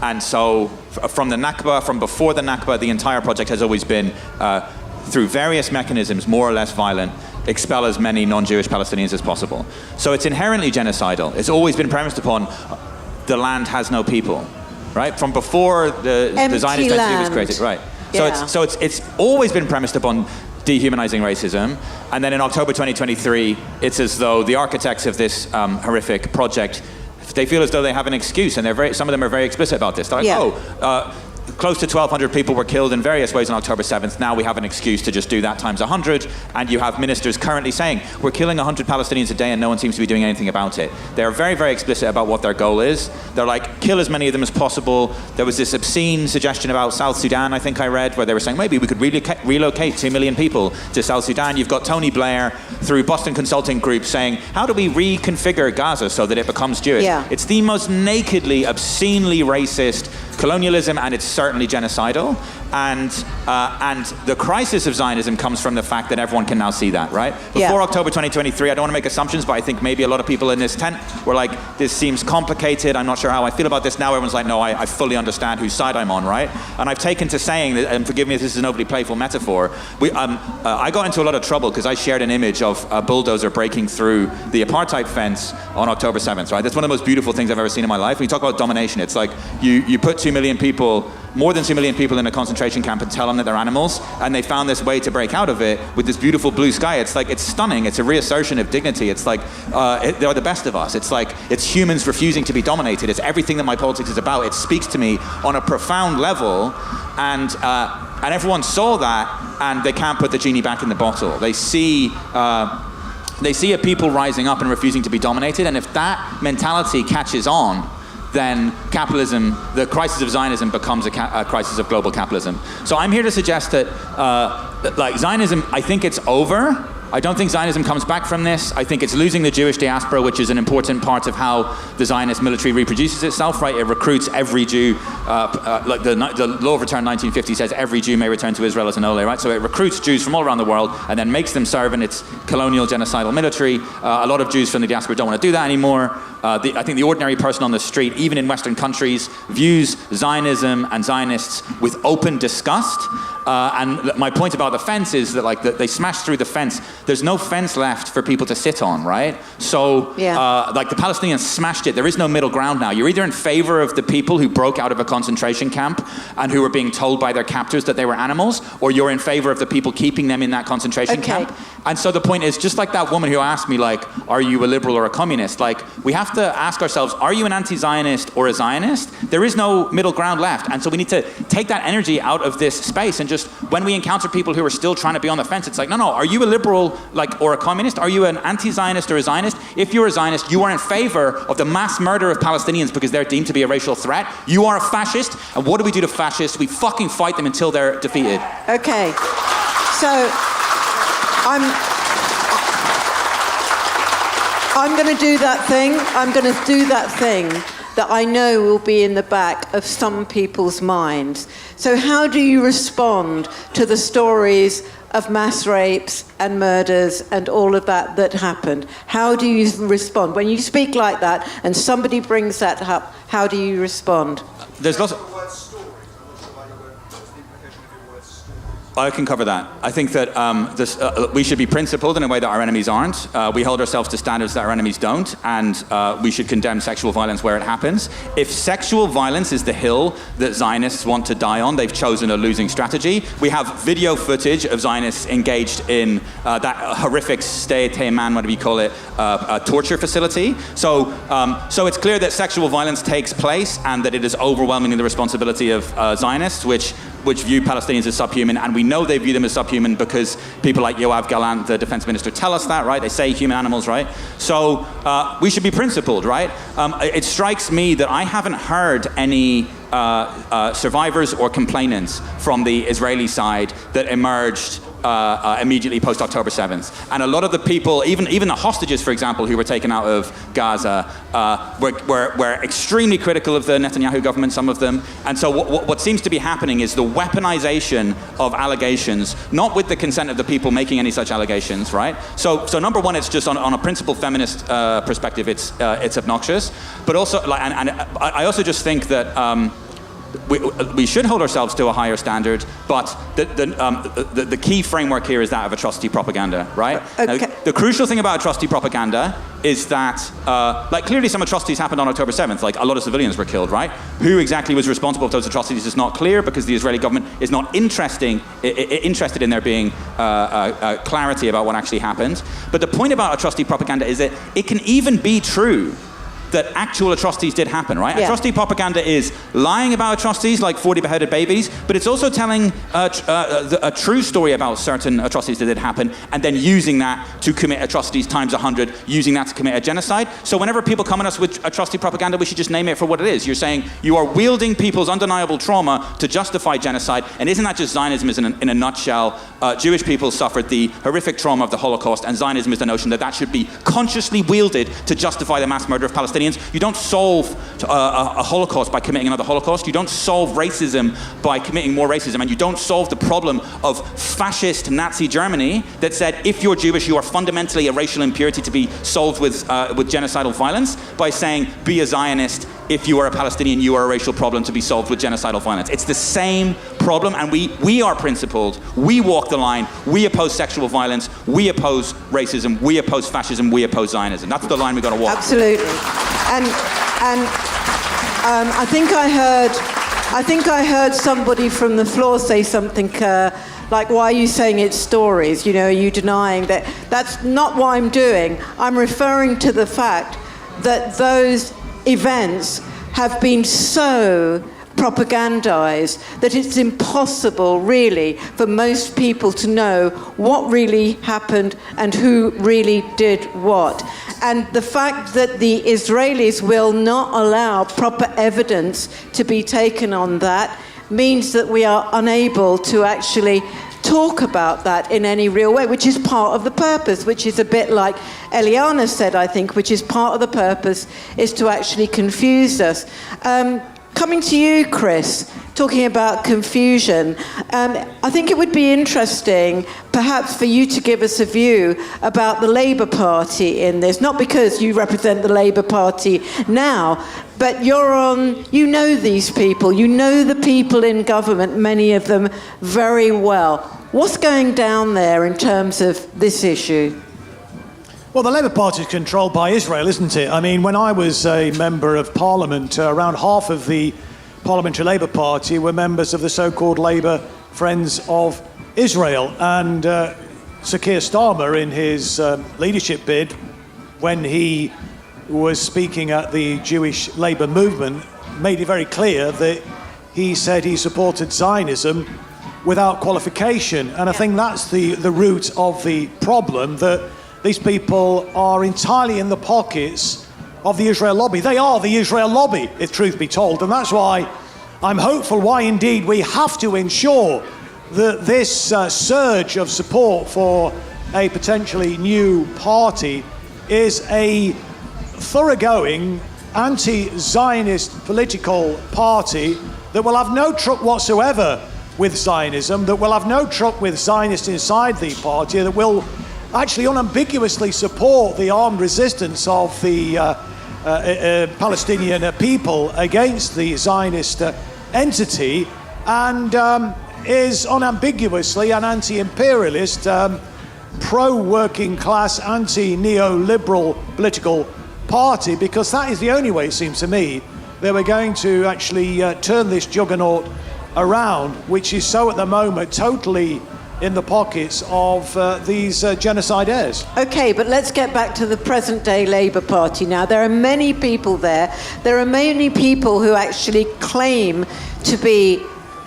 Speaker 5: And so from the Nakba, from before the Nakba, the entire project has always been, through various mechanisms, more or less violent, expel as many non-Jewish Palestinians as possible. So it's inherently genocidal. It's always been premised upon the land has no people, right? From before the Zionist entity was created, right?
Speaker 1: Yeah.
Speaker 5: So it's always been premised upon dehumanizing racism. And then in October 2023, it's as though the architects of this horrific project, they feel as though they have an excuse, and some of them are very explicit about this. They're like, close to 1,200 people were killed in various ways on October 7th. Now we have an excuse to just do that times 100. And you have ministers currently saying, we're killing 100 Palestinians a day and no one seems to be doing anything about it. They're very, very explicit about what their goal is. They're like, kill as many of them as possible. There was this obscene suggestion about South Sudan, I think I read, where they were saying, maybe we could relocate 2 million people to South Sudan. You've got Tony Blair through Boston Consulting Group saying, how do we reconfigure Gaza so that it becomes Jewish?
Speaker 1: Yeah.
Speaker 5: It's the most nakedly, obscenely racist colonialism, and it's certainly genocidal. And the crisis of Zionism comes from the fact that everyone can now see that, right? Before October 2023, I don't want to make assumptions, but I think maybe a lot of people in this tent were like, this seems complicated, I'm not sure how I feel about this. Now everyone's like, no, I fully understand whose side I'm on, right? And I've taken to saying, that, and forgive me if this is an overly playful metaphor, I got into a lot of trouble because I shared an image of a bulldozer breaking through the apartheid fence on October 7th, right? That's one of the most beautiful things I've ever seen in my life. When you talk about domination, it's like you put 2 million people, more than 2 million people in a concentration camp and tell them that they're animals, and they found this way to break out of it with this beautiful blue sky. It's like, it's stunning. It's a reassertion of dignity. It's like, they're the best of us. It's like, it's humans refusing to be dominated. It's everything that my politics is about. It speaks to me on a profound level, and everyone saw that, and they can't put the genie back in the bottle. They see a people rising up and refusing to be dominated, and if that mentality catches on, then capitalism, the crisis of Zionism becomes a crisis of global capitalism. So I'm here to suggest that, like Zionism, I think it's over. I don't think Zionism comes back from this. I think it's losing the Jewish diaspora, which is an important part of how the Zionist military reproduces itself, right? It recruits every Jew, like the Law of Return 1950 says every Jew may return to Israel as an ole, right? So it recruits Jews from all around the world and then makes them serve in its colonial genocidal military. A lot of Jews from the diaspora don't want to do that anymore. I think the ordinary person on the street, even in Western countries, views Zionism and Zionists with open disgust. And my point about the fence is that, like, they smashed through the fence. There's no fence left for people to sit on, right? So, like, the Palestinians smashed it. There is no middle ground now. You're either in favor of the people who broke out of a concentration camp and who were being told by their captors that they were animals, or you're in favor of the people keeping them in that concentration camp. And so the point is, just like that woman who asked me, like, are you a liberal or a communist? Like, we have to ask ourselves, are you an anti-Zionist or a Zionist? There is no middle ground left. And so we need to take that energy out of this space and just, when we encounter people who are still trying to be on the fence, it's like, no, are you a liberal, like, or a communist? Are you an anti-Zionist or a Zionist? If you're a Zionist, you are in favor of the mass murder of Palestinians because they're deemed to be a racial threat. You are a fascist. And what do we do to fascists? We fucking fight them until they're defeated.
Speaker 1: Okay. So I'm going to do that thing. I'm going to do that thing that I know will be in the back of some people's minds. So how do you respond to the stories of mass rapes and murders and all of that happened? How do you respond? When you speak like that and somebody brings that up, how do you respond?
Speaker 5: There's lots of... I can cover that. I think that we should be principled in a way that our enemies aren't. We hold ourselves to standards that our enemies don't, and we should condemn sexual violence where it happens. If sexual violence is the hill that Zionists want to die on, they've chosen a losing strategy. We have video footage of Zionists engaged in that horrific State man, whatever you call it, torture facility. So it's clear that sexual violence takes place and that it is overwhelmingly the responsibility of Zionists, which view Palestinians as subhuman, and we know they view them as subhuman because people like Yoav Gallant, the defense minister, tell us that, right? They say human animals, right? So we should be principled, right? It strikes me that I haven't heard any survivors or complainants from the Israeli side that emerged immediately post-October 7th. And a lot of the people, even the hostages, for example, who were taken out of Gaza, were extremely critical of the Netanyahu government, some of them. And so what seems to be happening is the weaponization of allegations, not with the consent of the people making any such allegations, right? So number one, it's just on a principled feminist perspective, it's obnoxious. But also, and I also just think that we should hold ourselves to a higher standard, but the key framework here is that of atrocity propaganda, right?
Speaker 1: Okay.
Speaker 5: Now, the crucial thing about atrocity propaganda is that, clearly some atrocities happened on October 7th, like a lot of civilians were killed, right? Who exactly was responsible for those atrocities is not clear because the Israeli government is not interested in there being clarity about what actually happened. But the point about atrocity propaganda is that it can even be true that actual atrocities did happen, right? Yeah. Atrocity propaganda is lying about atrocities like 40 beheaded babies, but it's also telling a true story about certain atrocities that did happen and then using that to commit atrocities times 100, using that to commit a genocide. So whenever people come at us with atrocity propaganda, we should just name it for what it is. You're saying you are wielding people's undeniable trauma to justify genocide, and isn't that just Zionism in a nutshell? Jewish people suffered the horrific trauma of the Holocaust, and Zionism is the notion that that should be consciously wielded to justify the mass murder of Palestinians. You don't solve a Holocaust by committing another Holocaust. You don't solve racism by committing more racism. And you don't solve the problem of fascist Nazi Germany that said, if you're Jewish, you are fundamentally a racial impurity to be solved with genocidal violence, by saying, be a Zionist. If you are a Palestinian, you are a racial problem to be solved with genocidal violence. It's the same problem, and we are principled. We walk the line. We oppose sexual violence. We oppose racism. We oppose fascism. We oppose Zionism. That's the line we've got to walk.
Speaker 1: Absolutely. And I think I heard somebody from the floor say something like, why are you saying it's stories? Are you denying that? That's not what I'm doing. I'm referring to the fact that those events have been so propagandized that it's impossible really for most people to know what really happened and who really did what. And the fact that the Israelis will not allow proper evidence to be taken on that means that we are unable to actually talk about that in any real way, which is part of the purpose, which is a bit like Ileana said, I think, which is part of the purpose, is to actually confuse us. Coming to you, Chris, talking about confusion, I think it would be interesting perhaps for you to give us a view about the Labour Party in this, not because you represent the Labour Party now, but you know these people, you know the people in government, many of them very well. What's going down there in terms of this issue?
Speaker 2: Well, the Labour Party is controlled by Israel, isn't it? I mean, when I was a member of Parliament, around half of the Parliamentary Labour Party were members of the so-called Labour Friends of Israel. And Sir Keir Starmer, in his leadership bid, when he was speaking at the Jewish Labour movement, made it very clear that he said he supported Zionism without qualification. And I think that's the root of the problem, that these people are entirely in the pockets of the Israel lobby. They are the Israel lobby, if truth be told. And that's why I'm hopeful, why indeed we have to ensure that this surge of support for a potentially new party is a thoroughgoing anti-Zionist political party that will have no truck whatsoever with Zionism, that will have no truck with Zionists inside the party, that will actually unambiguously support the armed resistance of the Palestinian people against the Zionist entity. and is unambiguously an anti-imperialist, pro-working class, anti-neoliberal political party, because that is the only way, it seems to me, they were going to actually turn this juggernaut around, which is so at the moment totally in the pockets of these genocide heirs.
Speaker 1: Okay, but let's get back to the present-day Labour Party now. There are many people there. There are many people who actually claim to be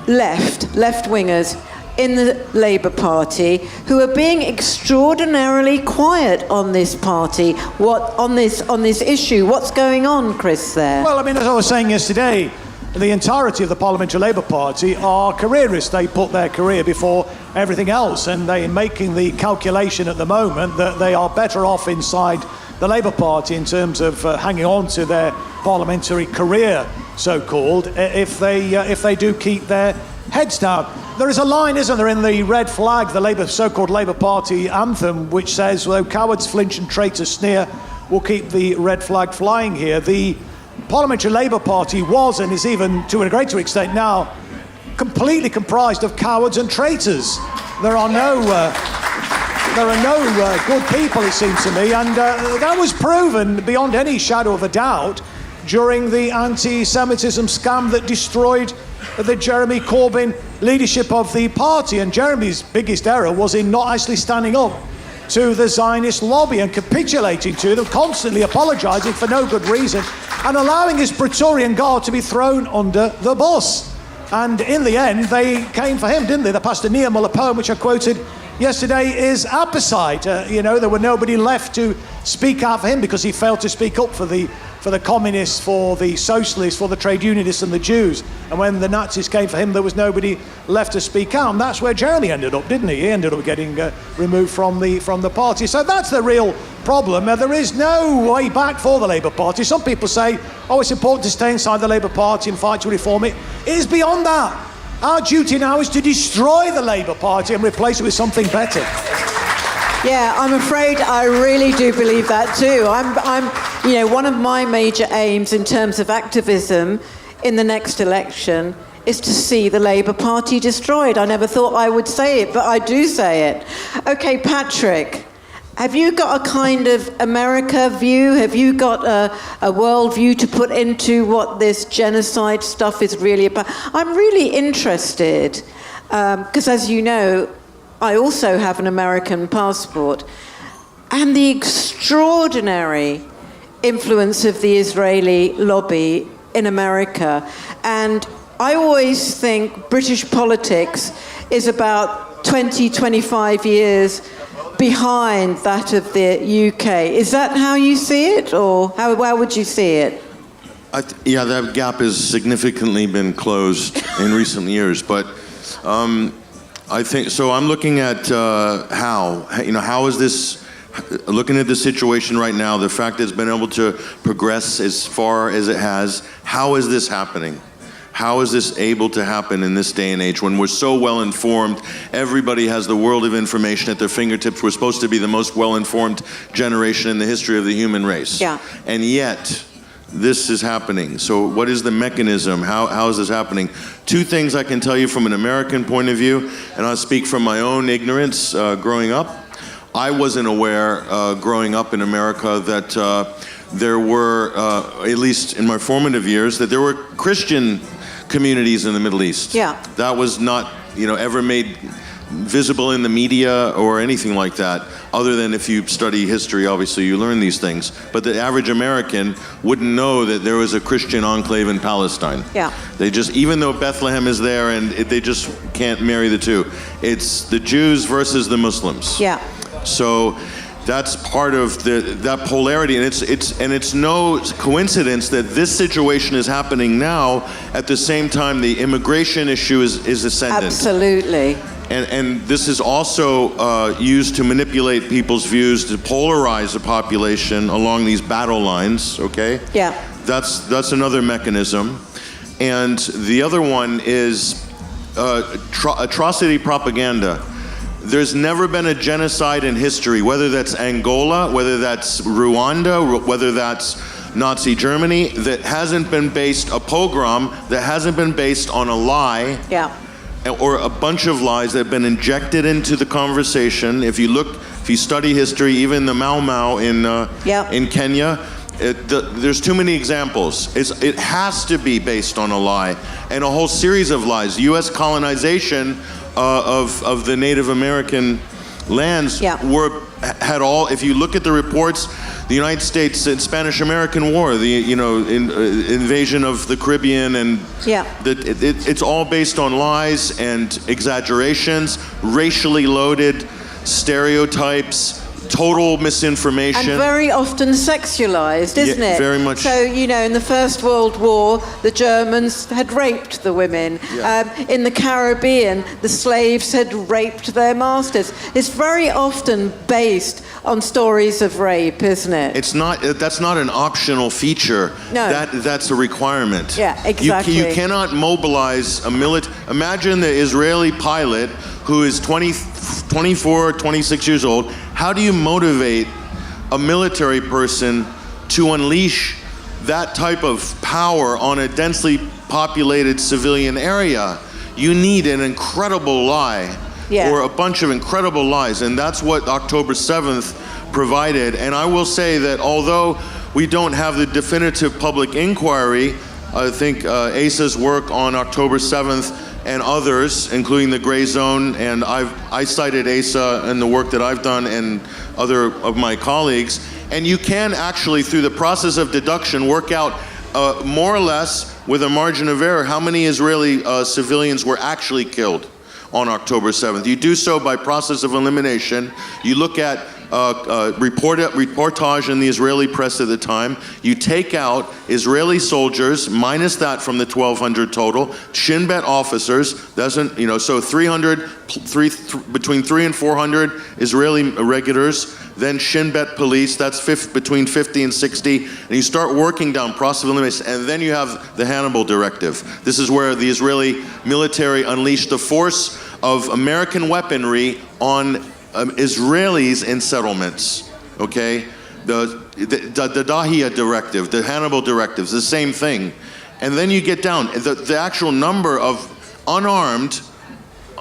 Speaker 1: left-wingers in the Labour Party, who are being extraordinarily quiet on this party. On this issue? What's going on, Chris, there?
Speaker 2: Well, I mean, as I was saying yesterday, the entirety of the Parliamentary Labour Party are careerists. They put their career before everything else, and they're making the calculation at the moment that they are better off inside the Labour Party in terms of hanging on to their parliamentary career, so-called, if they do keep their heads down. There is a line, isn't there, in the red flag, the so-called Labour Party anthem, which says, "Though cowards flinch and traitors sneer, we'll keep the red flag flying here." The Parliamentary Labour Party was, and is even to a greater extent now, completely comprised of cowards and traitors. There are no good people, it seems to me, and that was proven beyond any shadow of a doubt during the anti-Semitism scam that destroyed the Jeremy Corbyn leadership of the party. And Jeremy's biggest error was in not actually standing up to the Zionist lobby and capitulating to them, constantly apologising for no good reason, and allowing his Praetorian Guard to be thrown under the bus. And in the end, they came for him, didn't they? The Pastor Nehemiah poem, which I quoted yesterday, is apposite. There were nobody left to speak out for him because he failed to speak up for the communists, for the socialists, for the trade unionists and the Jews. And when the Nazis came for him, there was nobody left to speak out. And that's where Jeremy ended up, didn't he? He ended up getting removed from the party. So that's the real problem. There is no way back for the Labour Party. Some people say, it's important to stay inside the Labour Party and fight to reform it. It is beyond that. Our duty now is to destroy the Labour Party and replace it with something better.
Speaker 1: Yeah, I'm afraid I really do believe that too. One of my major aims in terms of activism in the next election is to see the Labour Party destroyed. I never thought I would say it, but I do say it. Okay, Patrick, have you got a kind of America view? Have you got a world view to put into what this genocide stuff is really about? I'm really interested, because as you know, I also have an American passport, and the extraordinary influence of the Israeli lobby in America. And I always think British politics is about 20, 25 years behind that of the UK. Is that how you see it, or how would you see it?
Speaker 6: That gap has significantly been closed in recent years, but I think so. I'm looking at how is this, looking at the situation right now, the fact that it's been able to progress as far as it has. How is this happening? How is this able to happen in this day and age when we're so well informed? Everybody has the world of information at their fingertips. We're supposed to be the most well-informed generation in the history of the human race.
Speaker 1: Yeah.
Speaker 6: And yet, this is happening. So what is the mechanism? How is this happening? Two things I can tell you from an American point of view, and I'll speak from my own ignorance growing up. I wasn't aware growing up in America that there were, at least in my formative years, that there were Christian communities in the Middle East.
Speaker 1: Yeah.
Speaker 6: That was not, ever made visible in the media or anything like that, other than if you study history, obviously you learn these things. But the average American wouldn't know that there was a Christian enclave in Palestine.
Speaker 1: Yeah.
Speaker 6: They just, even though Bethlehem is there, and they just can't marry the two. It's the Jews versus the Muslims.
Speaker 1: Yeah.
Speaker 6: So that's part of that polarity, and it's no coincidence that this situation is happening now at the same time the immigration issue is ascendant.
Speaker 1: Absolutely.
Speaker 6: And this is also used to manipulate people's views, to polarize the population along these battle lines, okay?
Speaker 1: Yeah.
Speaker 6: That's another mechanism. And the other one is atrocity propaganda. There's never been a genocide in history, whether that's Angola, whether that's Rwanda, whether that's Nazi Germany that hasn't been based, a pogrom that hasn't been based on a lie.
Speaker 1: Yeah.
Speaker 6: Or a bunch of lies that have been injected into the conversation. If you study history, even the Mau Mau in Kenya, there's too many examples. It has to be based on a lie, and a whole series of lies. U.S. colonization of the Native American lands had all. If you look at the reports, the United States and Spanish-American War, the invasion of the Caribbean, and it's all based on lies and exaggerations, racially loaded stereotypes, total misinformation.
Speaker 1: And very often sexualized, isn't it?
Speaker 6: Very much.
Speaker 1: So, in the First World War, the Germans had raped the women. In the Caribbean, the slaves had raped their masters. It's very often based on stories of rape, isn't it?
Speaker 6: It's not. That's not an optional feature.
Speaker 1: No.
Speaker 6: That's a requirement.
Speaker 1: Yeah, exactly.
Speaker 6: You cannot mobilize a Imagine the Israeli pilot who is 24, 26 years old. How do you motivate a military person to unleash that type of power on a densely populated civilian area? You need an incredible lie, or a bunch of incredible lies, and that's what October 7th provided. And I will say that although we don't have the definitive public inquiry, I think Asa's work on October 7th and others, including the Gray Zone, and I cited Asa and the work that I've done and other of my colleagues, and you can actually, through the process of deduction, work out more or less with a margin of error how many Israeli civilians were actually killed on October 7th. You do so by process of elimination. You look at reportage in the Israeli press at the time. You take out Israeli soldiers, minus that from the 1,200 total, Shin Bet officers, so 300, between 300 and 400 Israeli regulars, then Shin Bet police, that's between 50 and 60, and you start working down process of elimination, and then you have the Hannibal Directive. This is where the Israeli military unleashed the force of American weaponry on Israelis in settlements, okay? The Dahia Directive, the Hannibal Directives, the same thing. And then you get down, the actual number of unarmed,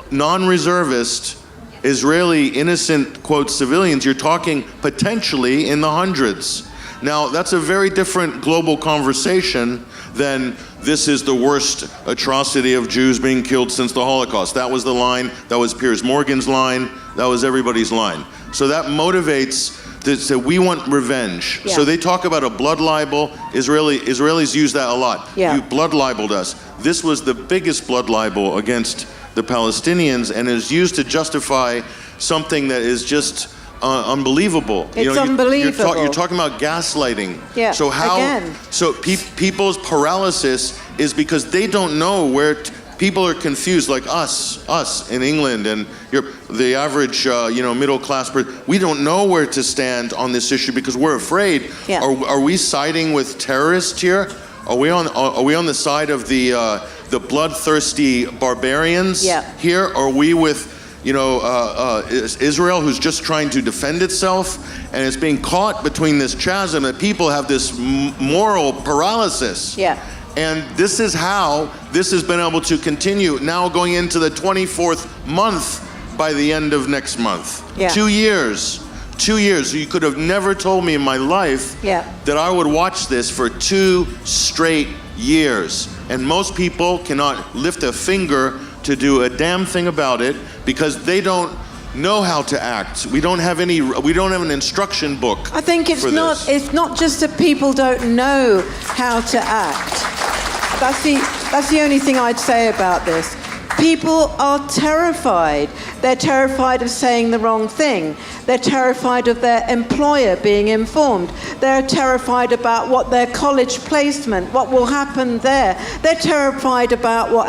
Speaker 6: non-reservist Israeli innocent, quote, civilians, you're talking potentially in the hundreds. Now, that's a very different global conversation than this is the worst atrocity of Jews being killed since the Holocaust. That was the line, that was Piers Morgan's line, that was everybody's line. So that motivates that we want revenge.
Speaker 1: Yeah.
Speaker 6: So they talk about a blood libel. Israelis use that a lot.
Speaker 1: Yeah.
Speaker 6: You blood libeled us. This was the biggest blood libel against the Palestinians, and is used to justify something that is just unbelievable.
Speaker 1: It's unbelievable.
Speaker 6: You're talking about gaslighting.
Speaker 1: Yeah.
Speaker 6: So how?
Speaker 1: Again.
Speaker 6: So people's paralysis is because they don't know where. People are confused, like us in England, and the average, middle class person. We don't know where to stand on this issue because we're afraid.
Speaker 1: Yeah.
Speaker 6: Are we siding with terrorists here? Are we on the side of the bloodthirsty barbarians here? Are we with Israel, who's just trying to defend itself, and it's being caught between this chasm that people have this moral paralysis.
Speaker 1: Yeah.
Speaker 6: And this is how this has been able to continue, now going into the 24th month by the end of next month.
Speaker 1: Yeah.
Speaker 6: 2 years. 2 years. You could have never told me in my life that I would watch this for 2 straight years. And most people cannot lift a finger to do a damn thing about it because they don't know how to act. We don't have an instruction book.
Speaker 1: I think it's not just that people don't know how to act. That's the only thing I'd say about this. People are terrified. They're terrified of saying the wrong thing. They're terrified of their employer being informed. They're terrified about what their college placement, what will happen there. They're terrified about what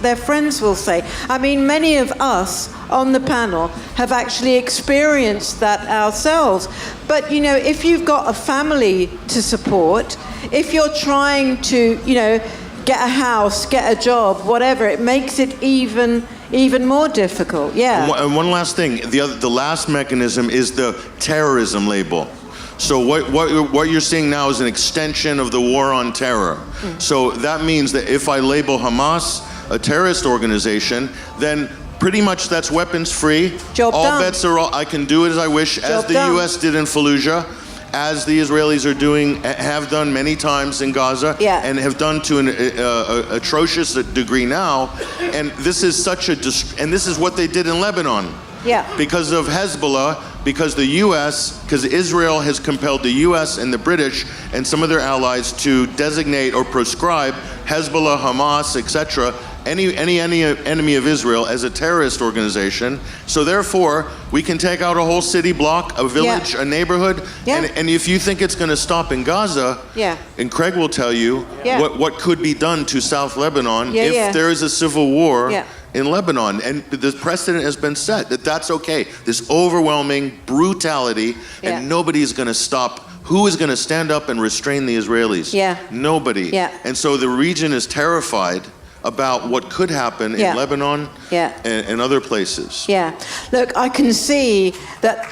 Speaker 1: their friends will say. I mean, many of us on the panel have actually experienced that ourselves. But, if you've got a family to support, if you're trying to, get a house, get a job, whatever, it makes it even more difficult. Yeah.
Speaker 6: And one last thing, the last mechanism is the terrorism label. So what you're seeing now is an extension of the war on terror. So that means that if I label Hamas a terrorist organization, then pretty much that's weapons free.
Speaker 1: Job
Speaker 6: All
Speaker 1: done.
Speaker 6: bets are off. I can do it as I wish, as the
Speaker 1: done.
Speaker 6: U.S. did in Fallujah, as the Israelis have done many times in Gaza,
Speaker 1: Yeah.
Speaker 6: and have done to an atrocious degree now. And this is and this is what they did in Lebanon.
Speaker 1: Yeah.
Speaker 6: Because of Hezbollah, because Israel has compelled the U.S. and the British and some of their allies to designate or proscribe Hezbollah, Hamas, etc., any enemy of Israel as a terrorist organization. So therefore, we can take out a whole city block, a village, a neighborhood, and if you think it's going to stop in Gaza, and Craig will tell you what could be done to South Lebanon if there is a civil war in Lebanon, and the precedent has been set that's okay. This overwhelming brutality, and nobody's going to stop. Who is going to stand up and restrain the Israelis? Nobody. And so the region is terrified about what could happen in Lebanon and other places.
Speaker 1: Look, I can see that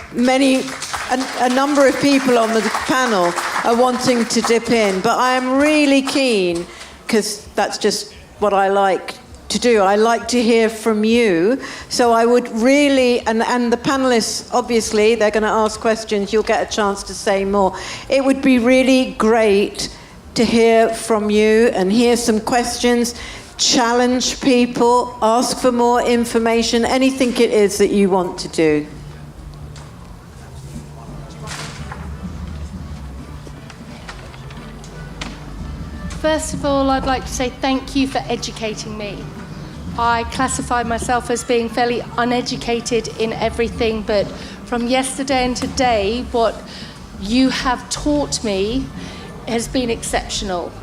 Speaker 1: a number of people on the panel are wanting to dip in, but I am really keen, because that's just what I like to do. I like to hear from you. So I would really, and the panelists, obviously, they're going to ask questions. You'll get a chance to say more. It would be really great to hear from you and hear some questions. Challenge people, ask for more information, anything it is that you want to do.
Speaker 8: First of all, I'd like to say thank you for educating me. I classify myself as being fairly uneducated in everything, but from yesterday and today, what you have taught me has been exceptional.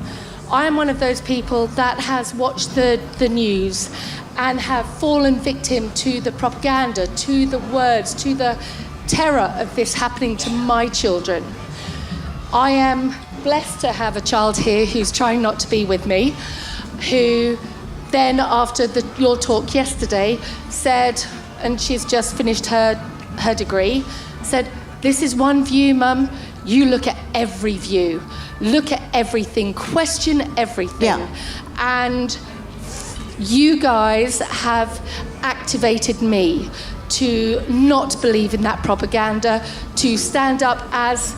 Speaker 8: I am one of those people that has watched the news and have fallen victim to the propaganda, to the words, to the terror of this happening to my children. I am blessed to have a child here who's trying not to be with me, who then after your talk yesterday said, and she's just finished her degree, said, "This is one view, Mum. You look at every view. Look at everything, question everything." And you guys have activated me to not believe in that propaganda, to stand up as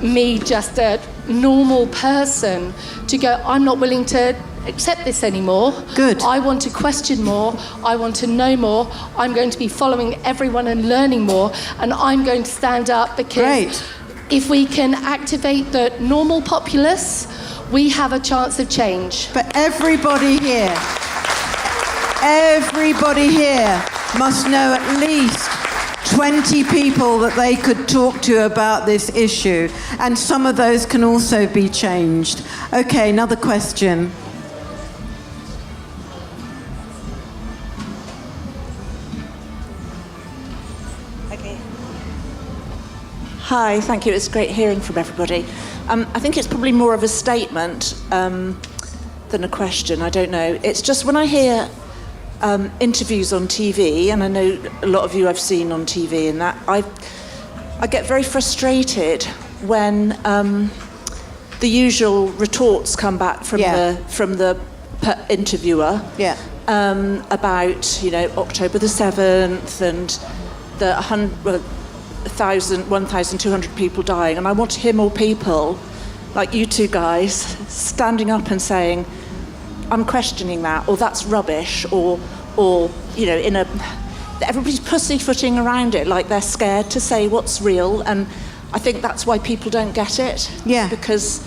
Speaker 8: me, just a normal person, to go, I'm not willing to accept this anymore.
Speaker 1: Good.
Speaker 8: I want to question more. I want to know more. I'm going to be following everyone and learning more. And I'm going to stand up because if we can activate the normal populace, we have a chance of change.
Speaker 1: But everybody here must know at least 20 people that they could talk to about this issue. And some of those can also be changed. Okay, another question.
Speaker 9: Hi, thank you. It's great hearing from everybody. I think it's probably more of a statement than a question. I don't know. It's just when I hear interviews on TV, and I know a lot of you I've seen on TV, and that I get very frustrated when the usual retorts come back from the interviewer about October the 7th and the 1,200 people dying, and I want to hear more people like you two guys standing up and saying, I'm questioning that, or that's rubbish, or everybody's pussyfooting around it like they're scared to say what's real, and I think that's why people don't get it. Because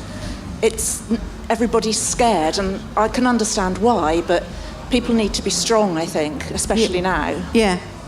Speaker 9: everybody's scared, and I can understand why, but people need to be strong, I think, especially now.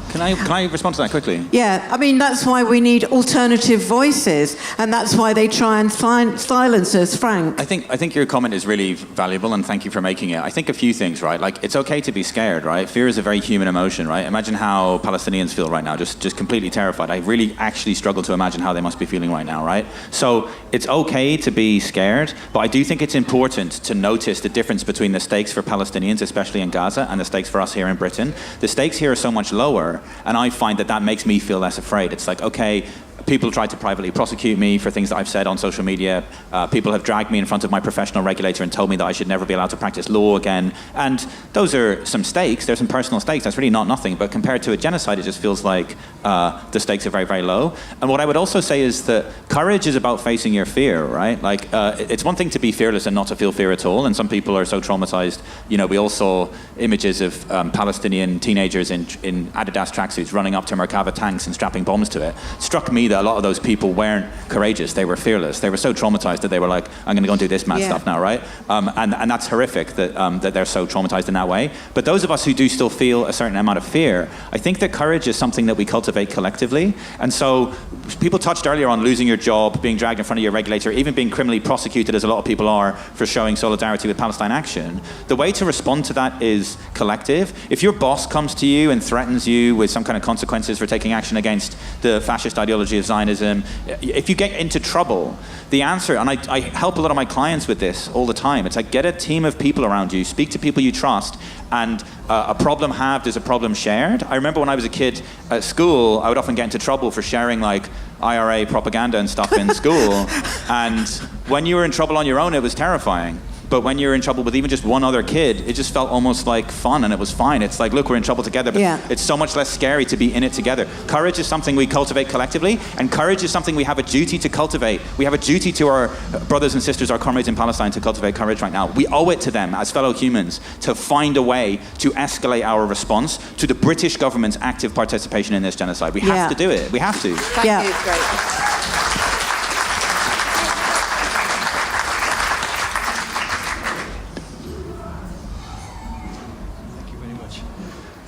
Speaker 5: Can I respond to that quickly?
Speaker 1: I mean, that's why we need alternative voices, and that's why they try and silence us, Frank.
Speaker 5: I think your comment is really valuable, and thank you for making it. I think a few things, right? Like, it's okay to be scared, right? Fear is a very human emotion, right? Imagine how Palestinians feel right now, just completely terrified. I really actually struggle to imagine how they must be feeling right now, right? So it's okay to be scared, but I do think it's important to notice the difference between the stakes for Palestinians, especially in Gaza, and the stakes for us here in Britain. The stakes here are so much lower, and I find that makes me feel less afraid. It's like, okay, people tried to privately prosecute me for things that I've said on social media. People have dragged me in front of my professional regulator and told me that I should never be allowed to practice law again. And those are some stakes. There's some personal stakes. That's really not nothing. But compared to a genocide, it just feels like the stakes are very, very low. And what I would also say is that courage is about facing your fear, right? Like, it's one thing to be fearless and not to feel fear at all. And some people are so traumatized. You know, we all saw images of Palestinian teenagers in Adidas tracksuits running up to Merkava tanks and strapping bombs to it. Struck me that a lot of those people weren't courageous. They were fearless. They were so traumatized that they were like, I'm going to go and do this mad stuff now, right? And that's horrific that they're so traumatized in that way. But those of us who do still feel a certain amount of fear, I think that courage is something that we cultivate collectively. And so people touched earlier on losing your job, being dragged in front of your regulator, even being criminally prosecuted, as a lot of people are, for showing solidarity with Palestine Action. The way to respond to that is collective. If your boss comes to you and threatens you with some kind of consequences for taking action against the fascist ideology of Zionism, if you get into trouble, the answer, and I help a lot of my clients with this all the time, it's like, get a team of people around you, speak to people you trust, and a problem halved is a problem shared. I remember when I was a kid at school, I would often get into trouble for sharing like IRA propaganda and stuff in school. And when you were in trouble on your own, it was terrifying. But when you're in trouble with even just one other kid, it just felt almost like fun, and it was fine. It's like, look, we're in trouble together, but it's so much less scary to be in it together. Courage is something we cultivate collectively, and courage is something we have a duty to cultivate. We have a duty to our brothers and sisters, our comrades in Palestine, to cultivate courage right now. We owe it to them as fellow humans to find a way to escalate our response to the British government's active participation in this genocide. We have to do it. We have to.
Speaker 1: Thank you.
Speaker 9: Great.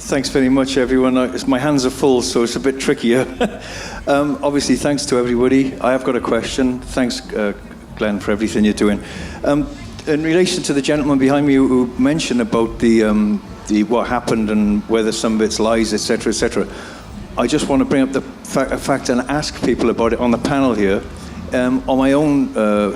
Speaker 10: Thanks very much, everyone. My hands are full, so it's a bit trickier. Obviously, thanks to everybody. I have got a question. Thanks, Glenn, for everything you're doing. In relation to the gentleman behind me who mentioned about the what happened and whether some of it's lies, etc., etc., I just want to bring up the fact and ask people about it on the panel here. On my own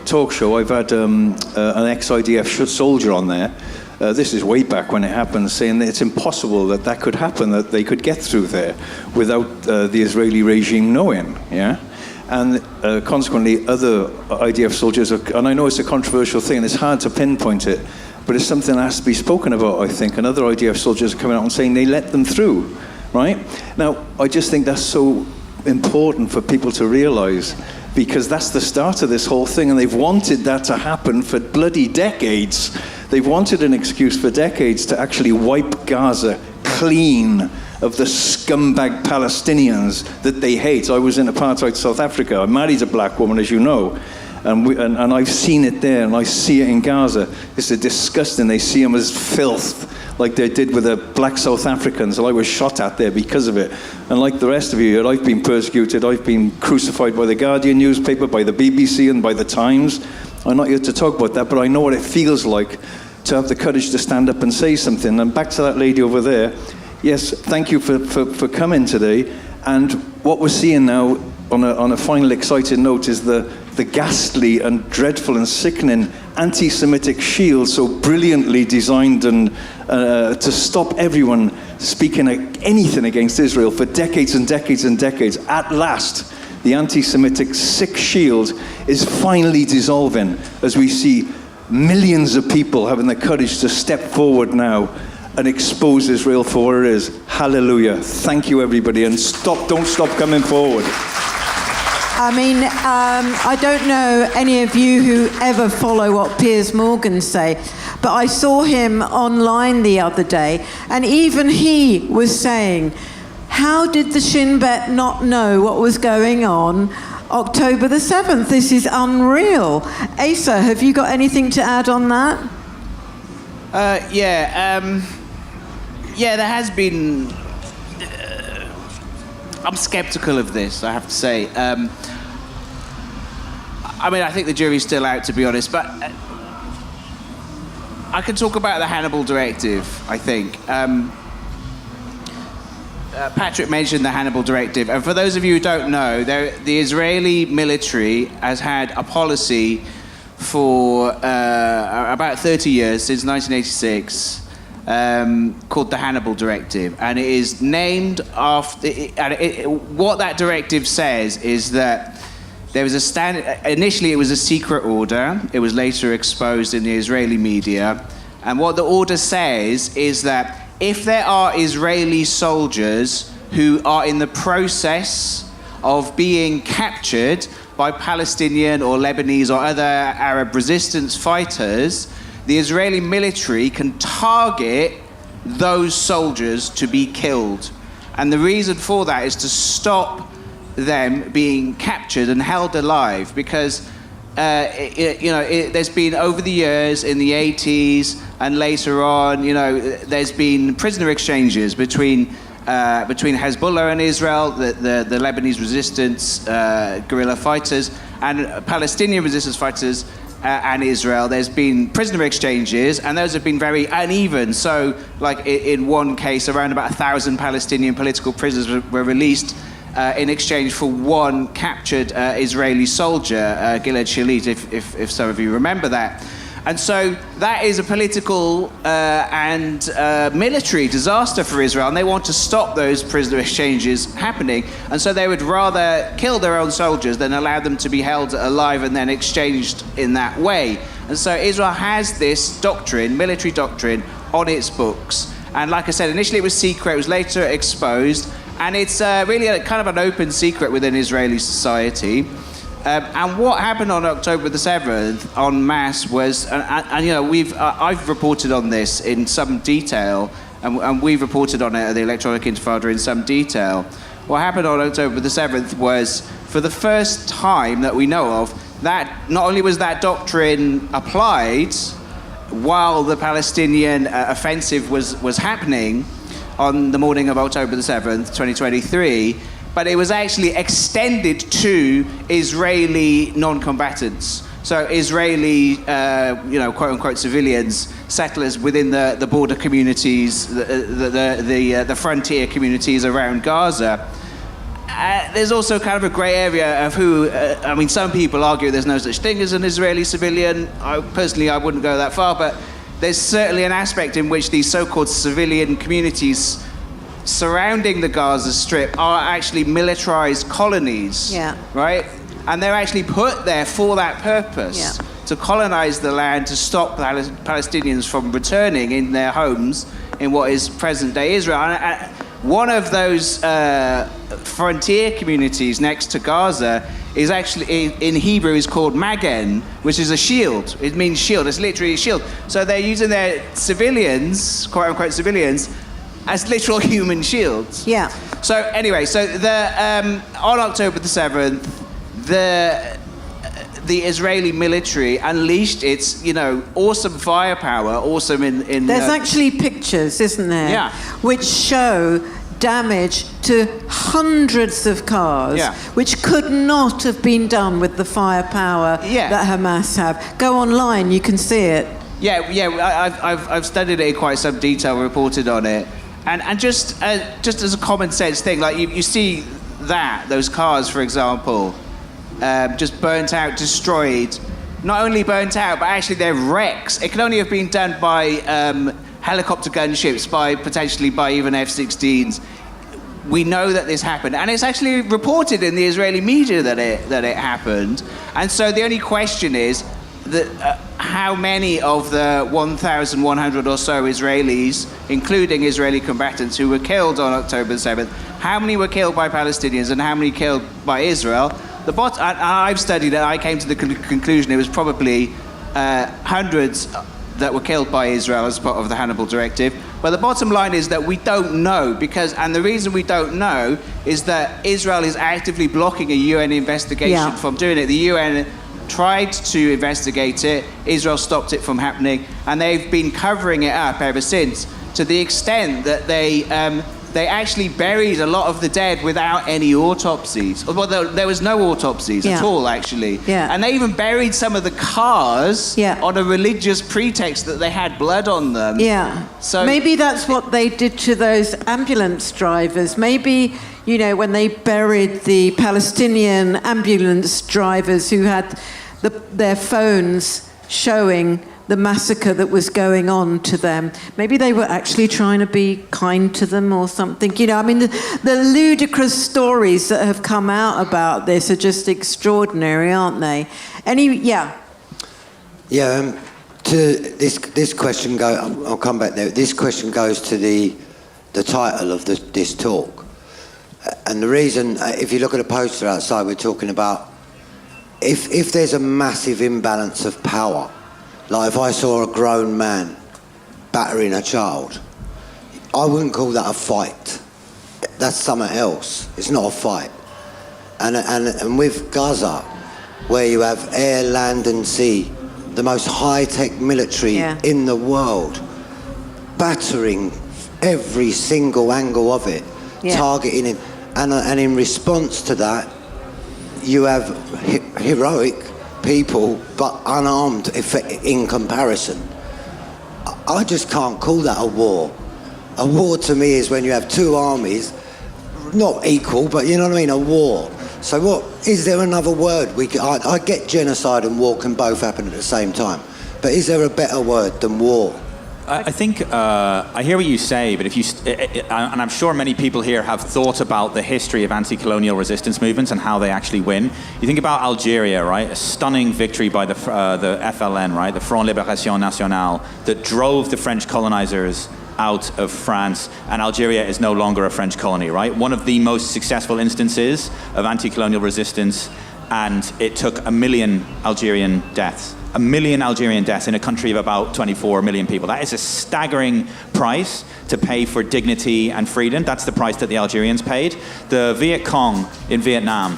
Speaker 10: talk show, I've had an ex-IDF soldier on there. This is way back when it happened, saying that it's impossible that could happen, that they could get through there without the Israeli regime knowing, yeah? And consequently, other IDF soldiers, and I know it's a controversial thing, and it's hard to pinpoint it, but it's something that has to be spoken about, I think, and other IDF soldiers are coming out and saying they let them through, right? Now, I just think that's so important for people to realise, because that's the start of this whole thing, and they've wanted that to happen for bloody decades. They've wanted an excuse for decades to actually wipe Gaza clean of the scumbag Palestinians that they hate. I was in apartheid South Africa. I married a black woman, as you know, and I've seen it there, and I see it in Gaza. It's disgusting. They see them as filth, like they did with the black South Africans, and I was shot at there because of it. And like the rest of you, I've been persecuted. I've been crucified by the Guardian newspaper, by the BBC, and by the Times. I'm not here to talk about that, but I know what it feels like to have the courage to stand up and say something. And back to that lady over there, yes, thank you for coming today. And what we're seeing now, on a final exciting note, is the ghastly and dreadful and sickening anti-Semitic shield, so brilliantly designed and to stop everyone speaking anything against Israel for decades and decades and decades. At last, the anti-Semitic sick shield is finally dissolving as we see millions of people having the courage to step forward now and expose Israel for what it is. Hallelujah. Thank you, everybody. And don't stop coming forward.
Speaker 1: I mean, I don't know any of you who ever follow what Piers Morgan say, but I saw him online the other day, and even he was saying, how did the Shin Bet not know what was going on October the 7th? This is unreal. Asa, have you got anything to add on that?
Speaker 4: There has been... I'm sceptical of this, I have to say. I mean, I think the jury's still out, to be honest, but I can talk about the Hannibal Directive, I think. Patrick mentioned the Hannibal Directive, and for those of you who don't know, the Israeli military has had a policy for about 30 years, since 1986, called the Hannibal Directive, and it is named after. What that directive says is that there was initially it was a secret order. It was later exposed in the Israeli media, and what the order says is that if there are Israeli soldiers who are in the process of being captured by Palestinian or Lebanese or other Arab resistance fighters, the Israeli military can target those soldiers to be killed. And the reason for that is to stop them being captured and held alive, because there's been over the years in the 80s and later on, there's been prisoner exchanges between Hezbollah and Israel, the Lebanese resistance guerrilla fighters, and Palestinian resistance fighters and Israel. There's been prisoner exchanges, and those have been very uneven. So, like in one case, around about 1,000 Palestinian political prisoners were released in exchange for one captured Israeli soldier, Gilad Shalit, if some of you remember that. And so that is a political and military disaster for Israel, and they want to stop those prisoner exchanges happening. And so they would rather kill their own soldiers than allow them to be held alive and then exchanged in that way. And so Israel has this doctrine, military doctrine, on its books. And like I said, initially it was secret, it was later exposed, and it's really kind of an open secret within Israeli society. And what happened on October the 7th en masse was, I've reported on this in some detail, and we've reported on it at the Electronic Intifada in some detail. What happened on October the 7th was, for the first time that we know of, that not only was that doctrine applied while the Palestinian offensive was happening on the morning of October the 7th, 2023, but it was actually extended to Israeli non-combatants. So Israeli, quote-unquote civilians, settlers within the border communities, the frontier communities around Gaza. There's also kind of a grey area of who, some people argue there's no such thing as an Israeli civilian. I wouldn't go that far, but there's certainly an aspect in which these so-called civilian communities surrounding the Gaza Strip are actually militarized colonies, right? And they're actually put there for that purpose, to colonize the land, to stop Palestinians from returning in their homes in what is present-day Israel. And one of those frontier communities next to Gaza is actually, in Hebrew, is called Magen, which is a shield. It means shield. It's literally a shield. So they're using their civilians, quote-unquote civilians, as literal human shields.
Speaker 1: Yeah.
Speaker 4: So anyway, on October the 7th, the Israeli military unleashed its, awesome firepower, awesome in
Speaker 1: There's actually pictures, isn't there?
Speaker 4: Yeah.
Speaker 1: Which show damage to hundreds of cars, which could not have been done with the firepower that Hamas have. Go online, you can see it.
Speaker 4: I've studied it in quite some detail, reported on it. And just as a common sense thing, like you see those cars, for example, just burnt out, destroyed. Not only burnt out, but actually they're wrecks. It can only have been done by helicopter gunships, potentially by even F-16s. We know that this happened, and it's actually reported in the Israeli media that it happened. And so the only question is that how many of the 1,100 or so Israelis, including Israeli combatants who were killed on October 7th, how many were killed by Palestinians and how many killed by Israel? I've studied it. I came to the conclusion it was probably hundreds that were killed by Israel as part of the Hannibal Directive. But the bottom line is that we don't know, and the reason we don't know is that Israel is actively blocking a UN investigation from doing it. The UN tried to investigate it, Israel stopped it from happening, and they've been covering it up ever since, to the extent that they actually buried a lot of the dead without any autopsies. Well, there was no autopsies at all, actually.
Speaker 1: Yeah.
Speaker 4: And they even buried some of the cars on a religious pretext that they had blood on them.
Speaker 1: Yeah.
Speaker 4: So
Speaker 1: maybe that's what they did to those ambulance drivers. Maybe, when they buried the Palestinian ambulance drivers who had their phones showing the massacre that was going on to them. Maybe they were actually trying to be kind to them or something. You know, I mean, the ludicrous stories that have come out about this are just extraordinary, aren't they?
Speaker 11: Yeah, to this question I'll come back there. This question goes to the title of this talk. And the reason, if you look at a poster outside, we're talking about if there's a massive imbalance of power, like if I saw a grown man battering a child, I wouldn't call that a fight. That's something else. It's not a fight. And with Gaza, where you have air, land and sea, the most high-tech military in the world, battering every single angle of it, targeting it. And in response to that, you have heroic people, but unarmed in comparison. I just can't call that a war. A war to me is when you have two armies, not equal, but you know what I mean, a war. So what, is there another word? I get genocide and war can both happen at the same time, but is there a better word than war?
Speaker 5: I think I hear what you say, but and I'm sure many people here have thought about the history of anti-colonial resistance movements and how they actually win. You think about Algeria, right? A stunning victory by the FLN, right? The Front Libération Nationale, that drove the French colonizers out of France, and Algeria is no longer a French colony, right? One of the most successful instances of anti-colonial resistance, and it took 1 million Algerian deaths. 1 million Algerian deaths in a country of about 24 million people. That is a staggering price to pay for dignity and freedom. That's the price that the Algerians paid. The Viet Cong in Vietnam,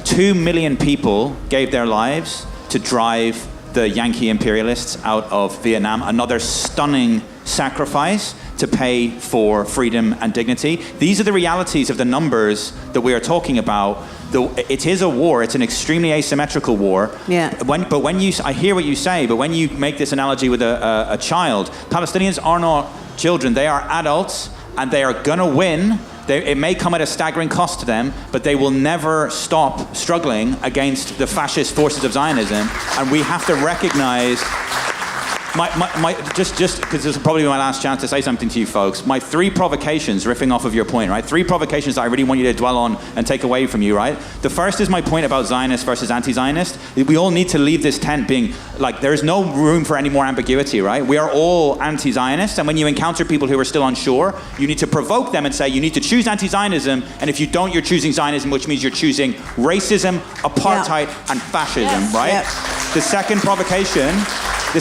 Speaker 5: 2 million people gave their lives to drive the Yankee imperialists out of Vietnam. Another stunning sacrifice to pay for freedom and dignity. These are the realities of the numbers that we are talking about. It is a war. It's an extremely asymmetrical war.
Speaker 1: Yeah.
Speaker 5: I hear what you say, but when you make this analogy with a child, Palestinians are not children. They are adults, and they are gonna win. It may come at a staggering cost to them, but they will never stop struggling against the fascist forces of Zionism. And we have to recognize. Just because this will probably be my last chance to say something to you folks, my 3 provocations, riffing off of your point, right? 3 provocations that I really want you to dwell on and take away from you, right? The first is my point about Zionist versus anti-Zionist. We all need to leave this tent being, like, there is no room for any more ambiguity, right? We are all anti-Zionist, and when you encounter people who are still unsure, you need to provoke them and say, you need to choose anti-Zionism, and if you don't, you're choosing Zionism, which means you're choosing racism, apartheid, and fascism, right? The second provocation is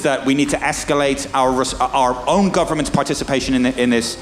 Speaker 5: that we need to escalate our own government's participation in this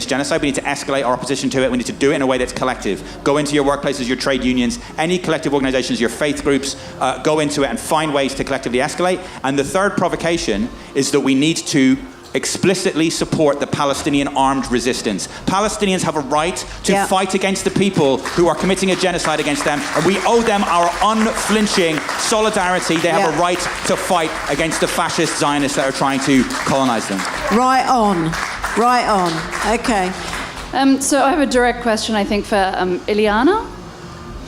Speaker 5: genocide. We need to escalate our opposition to it. We need to do it in a way that's collective. Go into your workplaces, your trade unions, any collective organizations, your faith groups, go into it and find ways to collectively escalate. And the third provocation is that we need to explicitly support the Palestinian armed resistance. Palestinians have a right to fight against the people who are committing a genocide against them, and we owe them our unflinching solidarity. They have a right to fight against the fascist Zionists that are trying to colonize them.
Speaker 1: Right on. Okay.
Speaker 12: So I have a direct question, I think, for Ileana.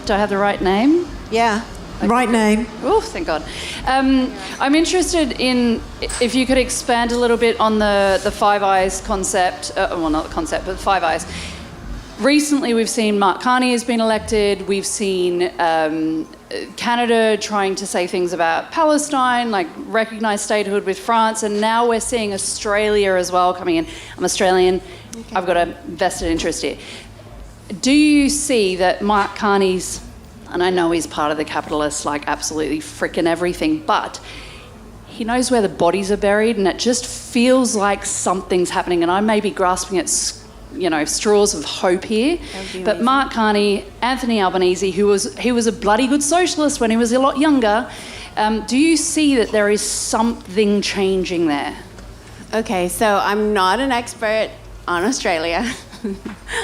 Speaker 12: Do I have the right name?
Speaker 1: Yeah. Right name.
Speaker 12: Oh, thank God. I'm interested in if you could expand a little bit on the Five Eyes concept. Well, not the concept, but the Five Eyes. Recently, we've seen Mark Carney has been elected. We've seen Canada trying to say things about Palestine, like recognize statehood with France, and now we're seeing Australia as well coming in. I'm Australian. Okay. I've got a vested interest here. Do you see that Mark Carney's, and I know he's part of the capitalists, like absolutely frickin' everything, but he knows where the bodies are buried, and it just feels like something's happening, and I may be grasping at straws of hope here. But Mark Carney, Anthony Albanese, he was a bloody good socialist when he was a lot younger. Do you see that there is something changing there?
Speaker 3: Okay, so I'm not an expert on Australia.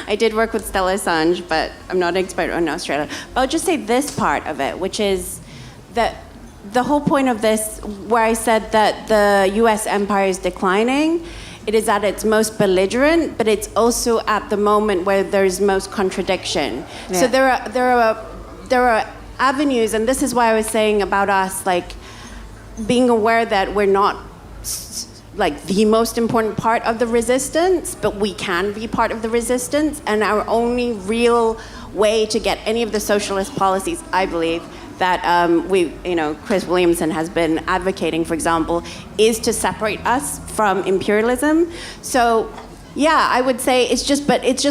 Speaker 3: I did work with Stella Assange, but I'm not an expert on Australia. But I'll just say this part of it, which is that the whole point of this, where I said that the U.S. empire is declining, it is at its most belligerent, but it's also at the moment where there's most contradiction. Yeah. So there are avenues, and this is why I was saying about us, like, being aware that we're not like the most important part of the resistance, but we can be part of the resistance, and our only real way to get any of the socialist policies, I believe, that Chris Williamson has been advocating, for example, is to separate us from imperialism. So, yeah, I would say it's just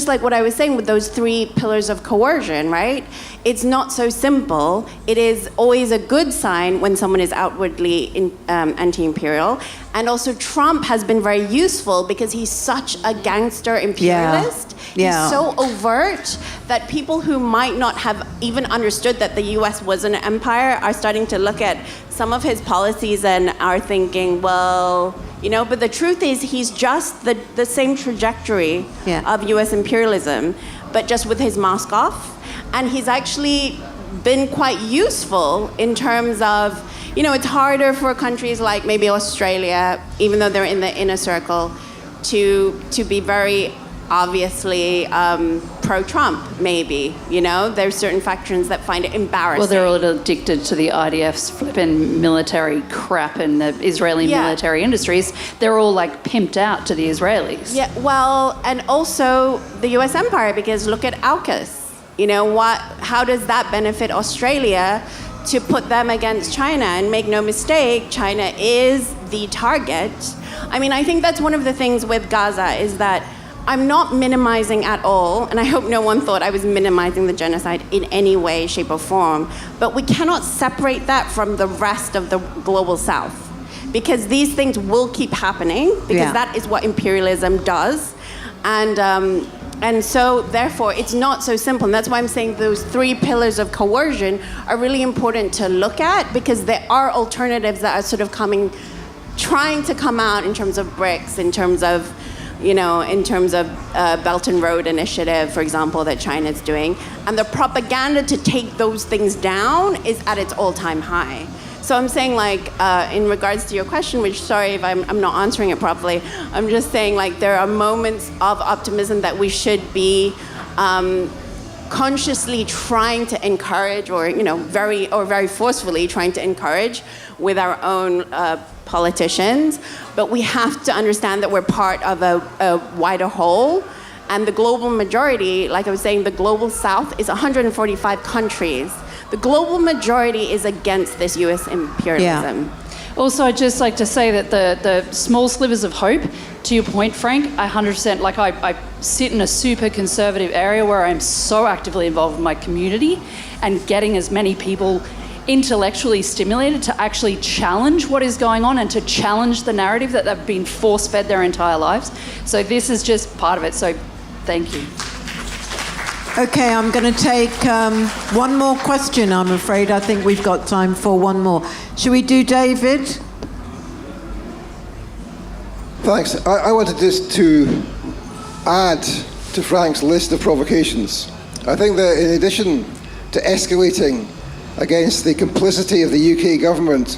Speaker 3: like what I was saying with those 3 pillars of coercion, right? It's not so simple. It is always a good sign when someone is outwardly anti-imperial. And also Trump has been very useful because he's such a gangster imperialist.
Speaker 1: Yeah.
Speaker 3: He's so overt that people who might not have even understood that the US was an empire are starting to look at some of his policies and are thinking, well, but the truth is he's just the same trajectory of US imperialism, but just with his mask off. And he's actually been quite useful in terms of, it's harder for countries like maybe Australia, even though they're in the inner circle, to be very obviously pro-Trump, maybe. There's certain factions that find it embarrassing.
Speaker 12: Well, they're all addicted to the IDF's flipping military crap and the Israeli military industries. They're all like pimped out to the Israelis.
Speaker 3: Yeah, well, and also the US empire, because look at AUKUS. How does that benefit Australia to put them against China? And make no mistake, China is the target. I mean, I think that's one of the things with Gaza is that I'm not minimizing at all, and I hope no one thought I was minimizing the genocide in any way, shape, or form, but we cannot separate that from the rest of the global South, because these things will keep happening, because that is what imperialism does, and so therefore it's not so simple, and that's why I'm saying those 3 pillars of coercion are really important to look at, because there are alternatives that are sort of trying to come out in terms of BRICS, in terms of Belt and Road Initiative, for example, that China's doing. And the propaganda to take those things down is at its all-time high. So I'm saying, like, in regards to your question, which, sorry if I'm not answering it properly, I'm just saying, like, there are moments of optimism that we should be consciously trying to encourage, or, very forcefully trying to encourage with our own politicians, but we have to understand that we're part of a wider whole, and the global majority, like I was saying, the global South is 145 countries. The global majority is against this US imperialism.
Speaker 12: Also, I'd just like to say that the small slivers of hope, to your point, Frank, 100%, like I sit in a super conservative area where I'm so actively involved in my community, and getting as many people intellectually stimulated to actually challenge what is going on and to challenge the narrative that they've been force-fed their entire lives. So this is just part of it. So thank you.
Speaker 1: Okay, I'm going to take one more question, I'm afraid. I think we've got time for one more. Should we do David?
Speaker 13: Thanks. I wanted just to add to Frank's list of provocations. I think that in addition to escalating against the complicity of the UK government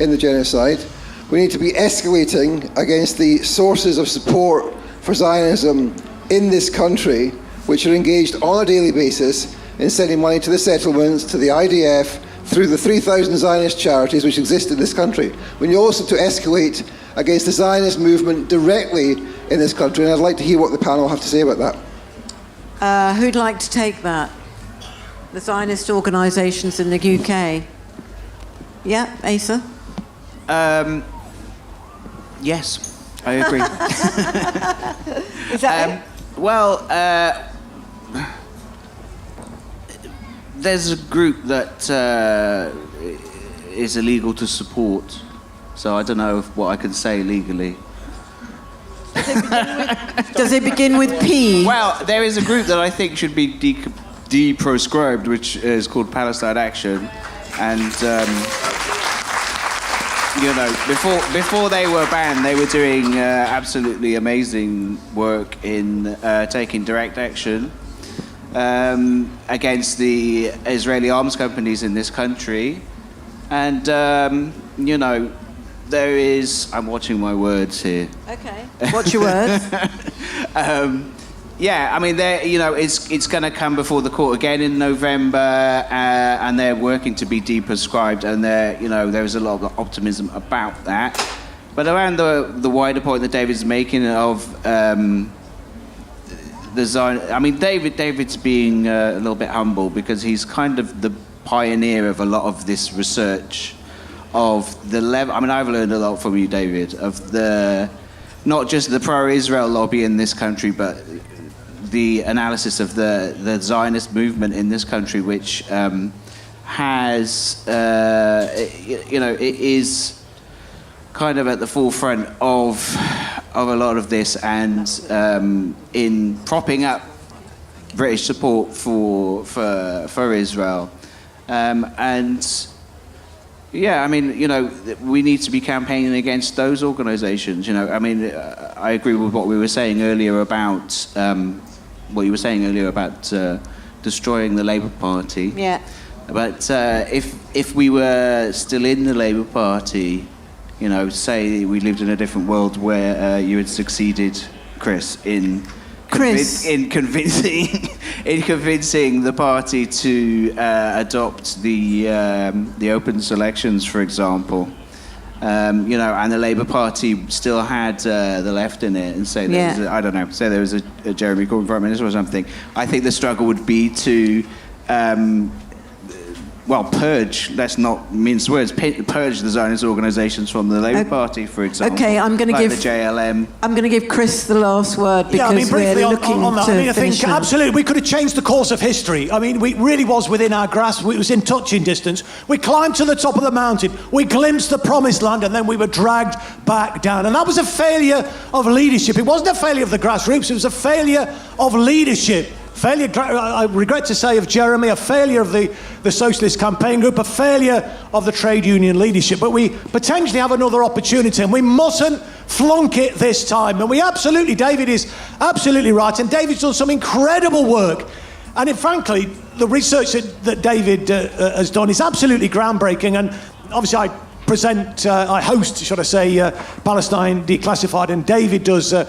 Speaker 13: in the genocide, we need to be escalating against the sources of support for Zionism in this country, which are engaged on a daily basis in sending money to the settlements, to the IDF, through the 3,000 Zionist charities which exist in this country. We need also to escalate against the Zionist movement directly in this country, and I'd like to hear what the panel have to say about that.
Speaker 1: Who'd like to take that? The Zionist organisations in the UK. Yeah, Asa?
Speaker 4: Yes, I agree.
Speaker 1: Is that
Speaker 4: it? There's a group that is illegal to support, so I don't know what I can say legally.
Speaker 1: Does it begin with P?
Speaker 4: Well, there is a group that I think should be de-proscribed, which is called Palestine Action, and before they were banned, they were doing absolutely amazing work in taking direct action against the Israeli arms companies in this country, and there is. I'm watching my words here.
Speaker 1: Okay. Watch your words.
Speaker 4: Yeah, I mean, it's going to come before the court again in November, and they're working to be deprescribed, and there's a lot of optimism about that. But around the wider point that David's making of the Zion, I mean, David's being a little bit humble because he's kind of the pioneer of a lot of this research of the level. I mean, I've learned a lot from you, David, of not just the pro-Israel lobby in this country, but the analysis of the Zionist movement in this country, which has, it is kind of at the forefront of a lot of this, and in propping up British support for Israel, and. Yeah, I mean, we need to be campaigning against those organisations. I mean, I agree with what we were saying earlier about destroying the Labour Party.
Speaker 1: Yeah.
Speaker 4: But if we were still in the Labour Party, say we lived in a different world where you had succeeded, Chris, in convincing the party to adopt the open selections, for example, and the Labour Party still had the left in it, and say there was a Jeremy Corbyn Prime Minister or something. I think the struggle would be to purge, let's not mince words, purge the Zionist organisations from the Labour Party, for example.
Speaker 1: Okay, I'm going to give
Speaker 4: the JLM.
Speaker 1: I'm going to give Chris the last word because
Speaker 2: briefly
Speaker 1: we're looking
Speaker 2: on that.
Speaker 1: to
Speaker 2: I think absolutely we could have changed the course of history. I mean, it really was within our grasp. It was in touching distance. We climbed to the top of the mountain. We glimpsed the promised land, and then we were dragged back down. And that was a failure of leadership. It wasn't a failure of the grassroots. It was a failure of leadership. Failure, I regret to say, of Jeremy, a failure of the Socialist Campaign Group, a failure of the trade union leadership. But we potentially have another opportunity, and we mustn't flunk it this time. And David is absolutely right, and David's done some incredible work. And frankly, the research that David has done is absolutely groundbreaking. And obviously I host, should I say, Palestine Declassified, and David does, a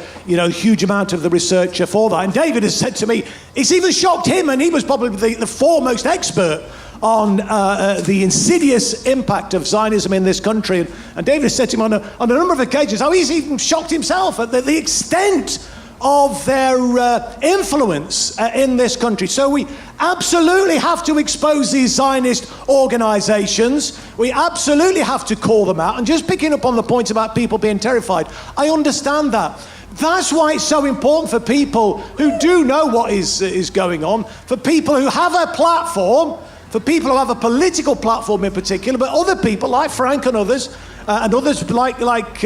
Speaker 2: huge amount of the research for that. And David has said to me, it's even shocked him, and he was probably the foremost expert on the insidious impact of Zionism in this country. And David has said to him on a number of occasions how he's even shocked himself at the extent of their influence in this country. So we absolutely have to expose these Zionist organisations. We absolutely have to call them out. And just picking up on the point about people being terrified, I understand that. That's why it's so important for people who do know what is going on, for people who have a platform, for people who have a political platform in particular, but other people like Frank and others like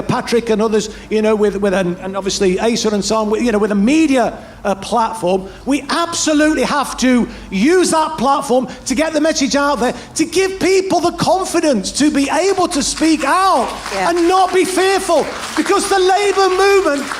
Speaker 2: Patrick and others, and obviously Asa and so on, with a media platform. We absolutely have to use that platform to get the message out there, to give people the confidence to be able to speak out and not be fearful, because the Labour movement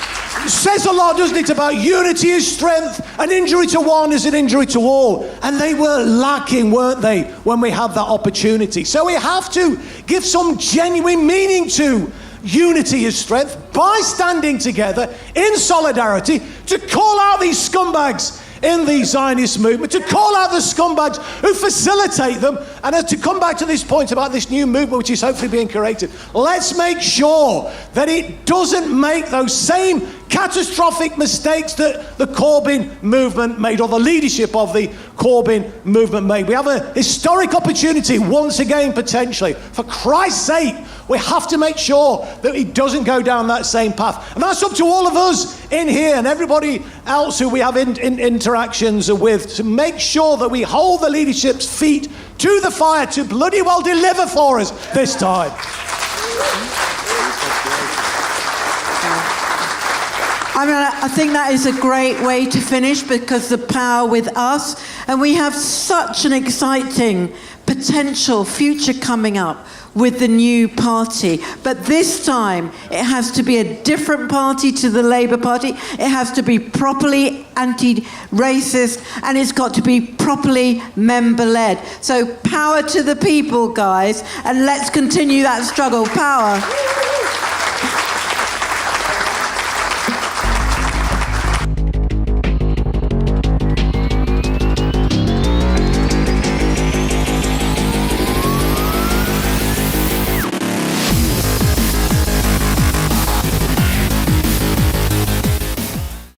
Speaker 2: says a lot, doesn't it, about unity is strength, an injury to one is an injury to all. And they were lacking, weren't they, when we had that opportunity. So we have to give some genuine meaning to unity is strength by standing together in solidarity to call out these scumbags in the Zionist movement, to call out the scumbags who facilitate them, and to come back to this point about this new movement which is hopefully being created. Let's make sure that it doesn't make those same catastrophic mistakes that the Corbyn movement made, or the leadership of the Corbyn movement made. We have a historic opportunity once again, potentially. For Christ's sake, we have to make sure that it doesn't go down that same path. And that's up to all of us in here and everybody else who we have interactions with, to make sure that we hold the leadership's feet to the fire to bloody well deliver for us this time.
Speaker 1: I mean, I think that is a great way to finish, because the power with us, and we have such an exciting potential future coming up with the new party. But this time, it has to be a different party to the Labour Party. It has to be properly anti-racist, and it's got to be properly member-led. So power to the people, guys, and let's continue that struggle. Power.